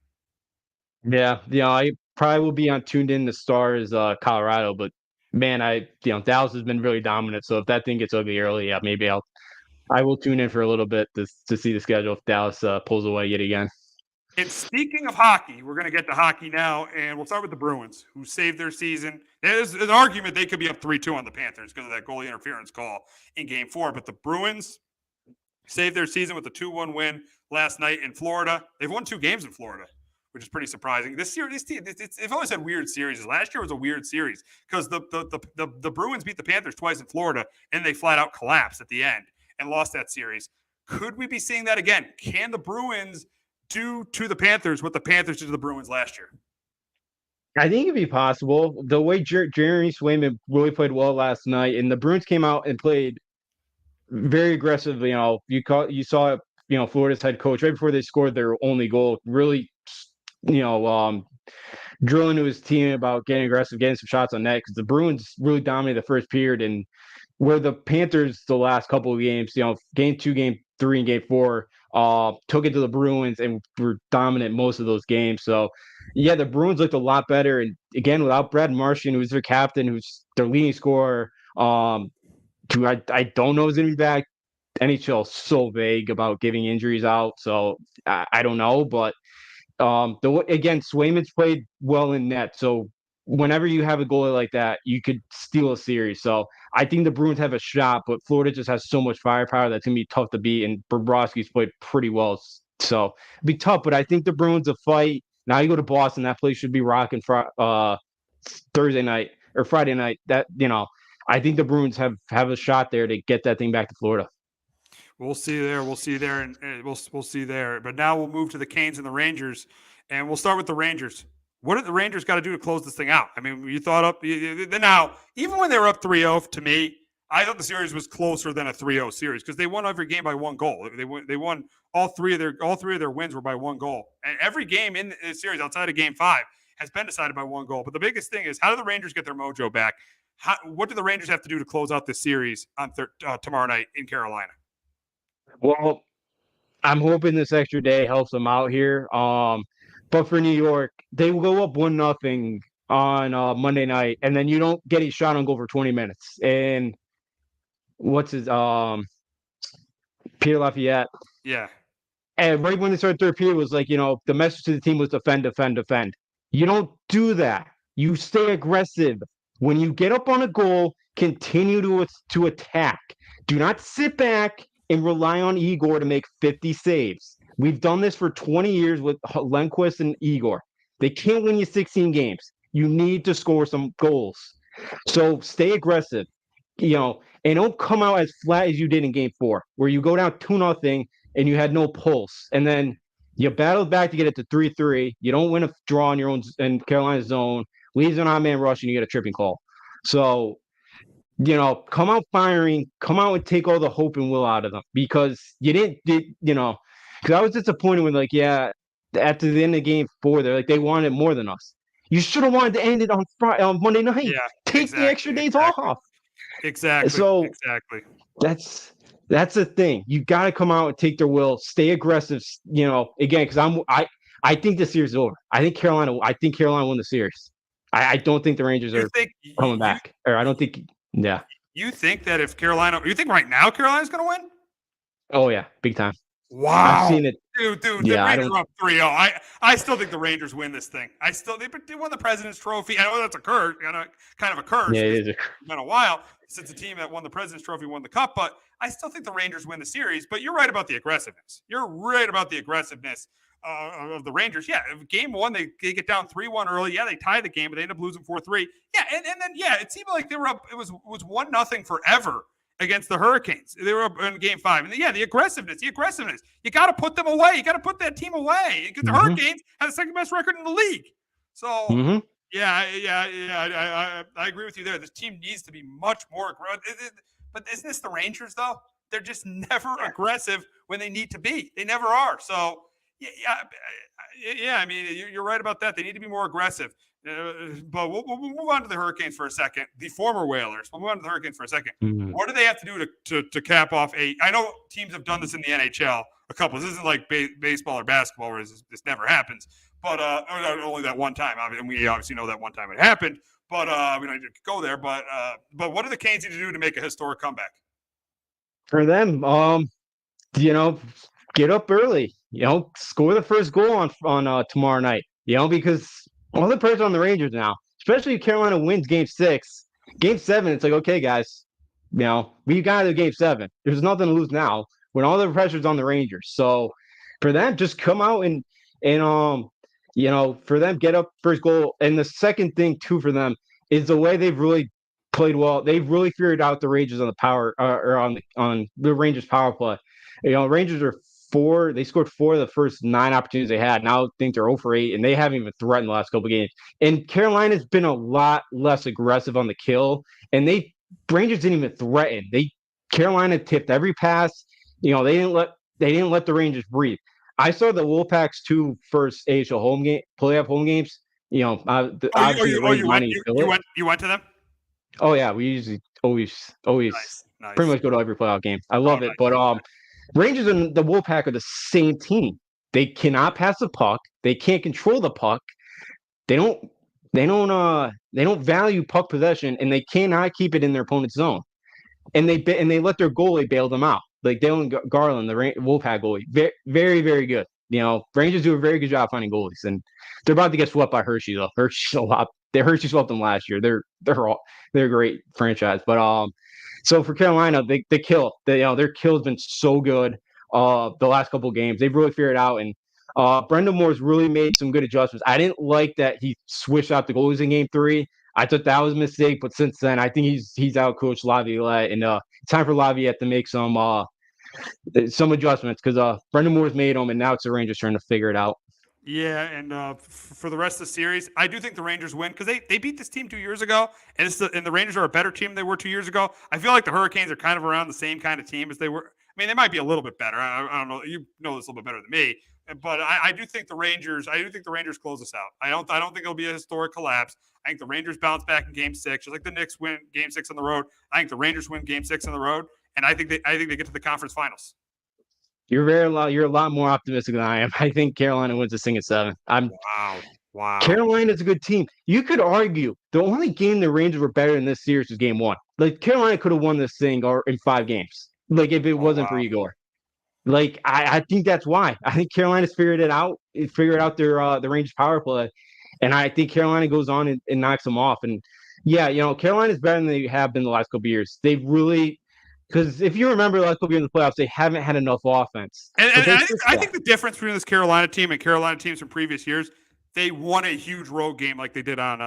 Yeah, I probably will be tuned in to Stars Colorado, but man, Dallas has been really dominant. So if that thing gets ugly early, maybe I will tune in for a little bit to see the schedule if Dallas pulls away yet again. And speaking of hockey, we're going to get to hockey now, and we'll start with the Bruins, who saved their season. There's an argument they could be up 3-2 on the Panthers because of that goalie interference call in Game 4, but the Bruins saved their season with a 2-1 win last night in Florida. They've won 2 games in Florida, which is pretty surprising. This series, they've always had weird series. Last year was a weird series because the Bruins beat the Panthers twice in Florida, and they flat out collapsed at the end and lost that series. Could we be seeing that again? Can the Bruins do to the Panthers what the Panthers did to the Bruins last year? I think it'd be possible. The way Jeremy Swayman really played well last night, and the Bruins came out and played very aggressive. You saw Florida's head coach right before they scored their only goal, really, drilling to his team about getting aggressive, getting some shots on net, because the Bruins really dominated the first period, and where the Panthers the last couple of games, game 2, game 3, and game 4, took it to the Bruins and were dominant most of those games. So, yeah, the Bruins looked a lot better. And again, without Brad Marchand, who's their captain, who's their leading scorer, I don't know is going to be back. NHL is so vague about giving injuries out, so I don't know. But again, Swayman's played well in net, so whenever you have a goalie like that, you could steal a series. So I think the Bruins have a shot, but Florida just has so much firepower that's going to be tough to beat, and Bobrovsky's played pretty well. So it'd be tough, but I think the Bruins will fight. Now you go to Boston, that place should be rocking Thursday night or Friday night. I think the Bruins have a shot there to get that thing back to Florida. We'll see there. We'll see there, and we'll see there. But now we'll move to the Canes and the Rangers, and we'll start with the Rangers. What did the Rangers got to do to close this thing out? You thought now, even when they were up 3-0, to me, I thought the series was closer than a 3-0 series because they won every game by 1 goal. They won all three of their wins were by 1 goal. And every game in the series outside of Game 5 has been decided by 1 goal. But the biggest thing is, how do the Rangers get their mojo back? What do the Rangers have to do to close out this series on tomorrow night in Carolina? Well, I'm hoping this extra day helps them out here. But for New York, they will go up 1-0 on Monday night, and then you don't get a shot on goal for 20 minutes. And what's his Peter Lafayette? Yeah. And right when they started third period was like, the message to the team was defend, defend, defend. You don't do that. You stay aggressive. When you get up on a goal, continue to attack. Do not sit back and rely on Igor to make 50 saves. We've done this for 20 years with Lundqvist and Igor. They can't win you 16 games. You need to score some goals. So stay aggressive, and don't come out as flat as you did in game 4, where you go down 2-0 and you had no pulse. And then you battled back to get it to 3-3. You don't win a draw in your own in Carolina's zone, leaves an odd-man rush, and you get a tripping call. So, come out firing, come out and take all the hope and will out of them, because you didn't, because I was disappointed when, after the end of game 4, they're like, they wanted more than us. You should have wanted to end it on Monday night. Yeah, take the extra days off. Exactly. So exactly. That's the thing. You got to come out and take their will, stay aggressive. Again, because I think the series is over. I think Carolina won the series. I don't think the Rangers are coming back. Or I don't think. Yeah. You think that if Carolina, you think right now Carolina's going to win? Oh yeah, big time. Wow. I've seen it. Dude, yeah, the Rangers are up 3-0. I still think the Rangers win this thing. They won the President's Trophy. I know that's a curse, kind of a curse. Yeah, it is. It's been a while since the team that won the President's Trophy won the Cup, but I still think the Rangers win the series. But you're right about the aggressiveness. You're right about the aggressiveness of the Rangers. Yeah, game 1, they get down 3-1 early. Yeah, they tie the game, but they end up losing 4-3. Yeah, and then, it seemed like they were up. It was 1-0 forever against the Hurricanes. They were up in game 5. And the aggressiveness. You got to put them away. You got to put that team away. Because the Hurricanes have the second best record in the league. So, I agree with you there. This team needs to be much more aggressive. But isn't this the Rangers, though? They're just never aggressive when they need to be. They never are. So, I mean, you're right about that. They need to be more aggressive. But we'll move on to the Hurricanes for a second. The former Whalers. We'll move on to the Hurricanes for a second. Mm-hmm. What do they have to do to cap off I know teams have done this in the NHL a couple. This isn't like baseball or basketball where this never happens. But only that one time. I mean, we obviously know that one time it happened. But we don't need to go there. But what do the Canes need to do to make a historic comeback? For them, get up early. Score the first goal on tomorrow night. Because all the pressure on the Rangers now, especially if Carolina wins game 6. Game 7, it's like, okay, guys, we got to game 7. There's nothing to lose now when all the pressure's on the Rangers. So for them, just come out and for them, get up first goal. And the second thing too for them is the way they've really played well. They've really figured out the Rangers on the power or on the Rangers power play. Rangers are 4. They scored 4 of the first 9 opportunities they had. Now I think they're 0 for 8, and they haven't even threatened the last couple of games. And Carolina's been a lot less aggressive on the kill, and Rangers didn't even threaten. Carolina tipped every pass. They didn't let the Rangers breathe. I saw the Wolfpack's 2 first AHL playoff home games. You went to them? Oh yeah, we usually always nice. Pretty much go to every playoff game. I love it, but Rangers and the Wolfpack are the same team. They cannot pass the puck. They can't control the puck. They don't value puck possession, and they cannot keep it in their opponent's zone. And they let their goalie bail them out. Like Dylan Garland, the Wolfpack goalie, very, very, very good. Rangers do a very good job finding goalies, and they're about to get swept by Hershey though. Hershey swept them last year. They're a great franchise, but so for Carolina, they kill. Their kill has been so good the last couple of games. They've really figured it out, and Brendan Moore's really made some good adjustments. I didn't like that he switched out the goalies in game 3. I thought that was a mistake, but since then, I think he's out-coached Laviolette, and it's time for Laviolette to make some adjustments because Brendan Moore's made them, and now it's the Rangers trying to figure it out. Yeah, and for the rest of the series, I do think the Rangers win because they beat this team 2 years ago, and the Rangers are a better team than they were 2 years ago. I feel like the Hurricanes are kind of around the same kind of team as they were. I mean, they might be a little bit better. I don't know. You know this a little bit better than me. But I do think the Rangers. I do think the Rangers close this out. I don't think it'll be a historic collapse. I think the Rangers bounce back in Game 6, just like the Knicks win Game 6 on the road. I think the Rangers win Game 6 on the road, and I think they get to the conference finals. You're a lot more optimistic than I am. I think Carolina wins this thing in 7. Wow. Carolina's a good team. You could argue the only game the Rangers were better in this series was Game 1. Like Carolina could have won this thing in 5 games. Like if it wasn't for Igor. Like I think that's why. I think Carolina's figured out their the Rangers power play, and I think Carolina goes on and knocks them off. And yeah, Carolina's better than they have been the last couple of years. They've really, because if you remember the last couple of years in the playoffs, they haven't had enough offense. And I think the difference between this Carolina team and Carolina teams from previous years, they won a huge road game like they did on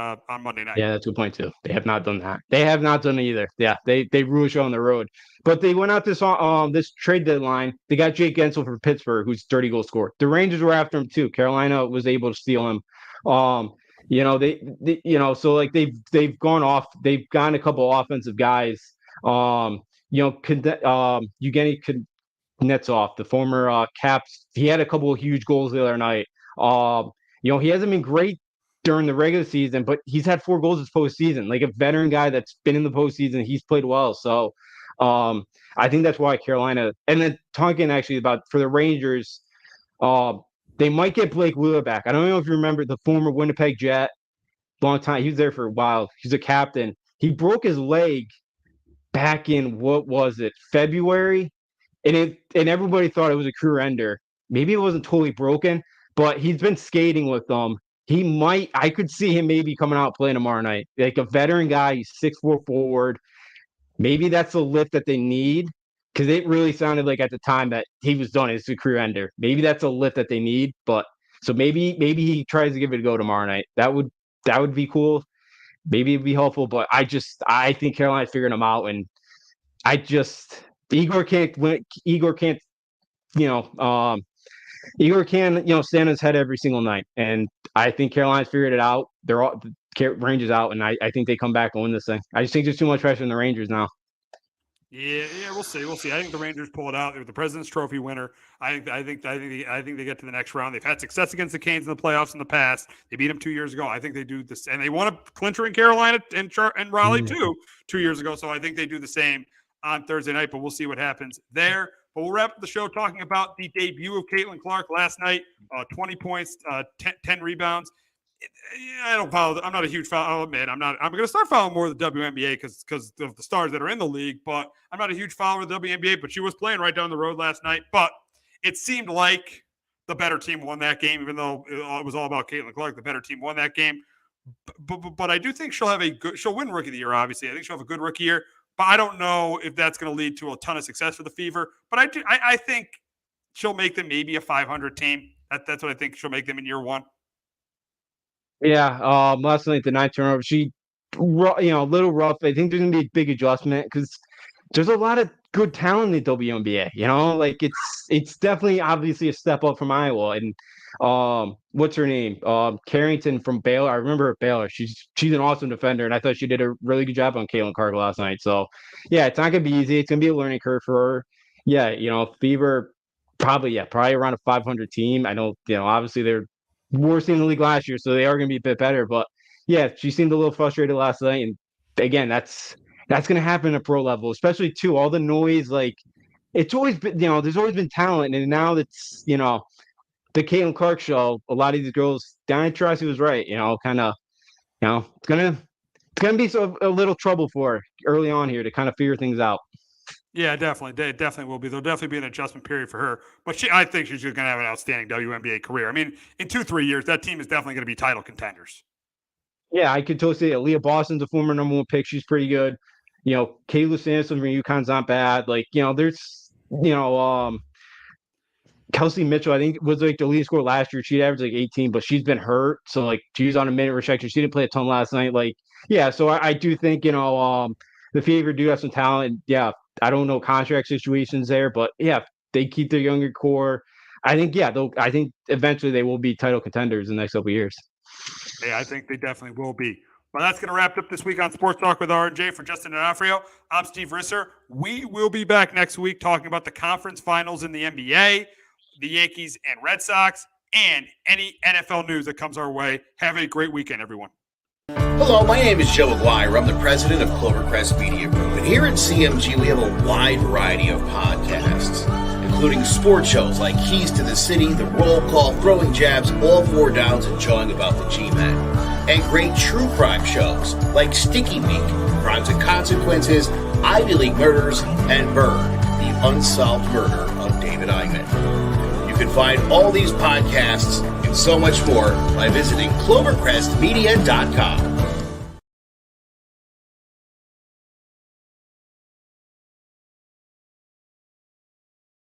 Monday night. Yeah, that's a good point too. They have not done that. They have not done it either. Yeah, they really show on the road. But they went out this trade deadline. They got Jake Gensel from Pittsburgh, who's 30 goal scorer. The Rangers were after him too. Carolina was able to steal him. So like they've gone off. They've gotten a couple of offensive guys. Evgeny Kuznetsov, the former Caps, he had a couple of huge goals the other night. He hasn't been great during the regular season, but he's had 4 goals this postseason. Like a veteran guy that's been in the postseason, he's played well. So I think that's why Carolina. And then talking actually about for the Rangers, they might get Blake Wheeler back. I don't know if you remember the former Winnipeg Jet, long time. He was there for a while. He's a captain. He broke his leg back in February, and everybody thought it was a career ender. Maybe it wasn't totally broken, but he's been skating with them. I could see him maybe coming out playing tomorrow night. Like a veteran guy, he's 6'4" forward. Maybe that's the lift that they need, because it really sounded like at the time that he was done as a career ender. Maybe that's a lift that they need, but so maybe he tries to give it a go tomorrow night. That would be cool. Maybe it'd be helpful, but I think Carolina's figuring them out, and Igor can't win. Igor can, stand on his head every single night, and I think Carolina's figured it out. They're all Rangers out, and I think they come back and win this thing. I just think there's too much pressure on the Rangers now. Yeah, we'll see. I think the Rangers pull it out. They're the President's Trophy winner. I think they get to the next round. They've had success against the Canes in the playoffs in the past. They beat them 2 years ago. I think they do this, and they won a clincher in Carolina and Raleigh too 2 years ago. So I think they do the same on Thursday night. But we'll see what happens there. But we'll wrap up the show talking about the debut of Caitlin Clark last night. 20 points, 10 rebounds. I don't follow. I'm not a huge fan. I'll admit I'm not. I'm going to start following more of the WNBA because of the stars that are in the league. But I'm not a huge follower of the WNBA. But she was playing right down the road last night. But it seemed like the better team won that game, even though it was all about Caitlin Clark. The better team won that game. But I do think she'll win Rookie of the Year. Obviously, I think she'll have a good rookie year. But I don't know if that's going to lead to a ton of success for the Fever. But I think she'll make them maybe a 500 team. That's what I think she'll make them in year 1. Yeah, last night the 9 turnover, she, a little rough. I think there's gonna be a big adjustment because there's a lot of good talent in the WNBA. Like it's definitely obviously a step up from Iowa. And what's her name? Carrington from Baylor. I remember her at Baylor. She's an awesome defender, and I thought she did a really good job on Caitlin Clark last night. So yeah, it's not gonna be easy. It's gonna be a learning curve for her. Yeah, Fever probably around a 500 team. I know, obviously they're worst in the league last year, so they are going to be a bit better. But yeah, she seemed a little frustrated last night, and again, that's going to happen at pro level, especially too. All the noise, like it's always been, there's always been talent, and now that's the Caitlin Clark show. A lot of these girls, Diana Taurasi was right, it's gonna be a little trouble for her early on here to kind of figure things out. Yeah, definitely. It definitely will be. There'll definitely be an adjustment period for her. But I think she's just going to have an outstanding WNBA career. I mean, in 2-3 years, that team is definitely going to be title contenders. Yeah, I could totally say it. Leah Boston's a former number 1 pick. She's pretty good. Kayla Sanderson from UConn's not bad. Like, there's, Kelsey Mitchell, I think, was like the lead scorer last year. She averaged like 18, but she's been hurt. So, like, she was on a minute restriction. She didn't play a ton last night. Like, yeah, so I do think, the Fever do have some talent. Yeah, I don't know contract situations there, but yeah, they keep their younger core. I think, I think eventually they will be title contenders in the next couple of years. Yeah, I think they definitely will be. Well, that's going to wrap up this week on Sports Talk with R&J. For Justin D'Onofrio, I'm Steve Risser. We will be back next week talking about the conference finals in the NBA. the Yankees and Red Sox, and any NFL news that comes our way. Have a great weekend, everyone. Hello, my name is Joe Aguirre. I'm the president of Clovercrest Media Group. And here at CMG, we have a wide variety of podcasts, including sports shows like Keys to the City, The Roll Call, Throwing Jabs, All Four Downs, and Jawing About the G-Men. And great true crime shows like Sticky Meek, Crimes and Consequences, Ivy League Murders, and Bird, the unsolved murder of David Eichmann. You can find all these podcasts and so much more by visiting clovercrestmedia.com.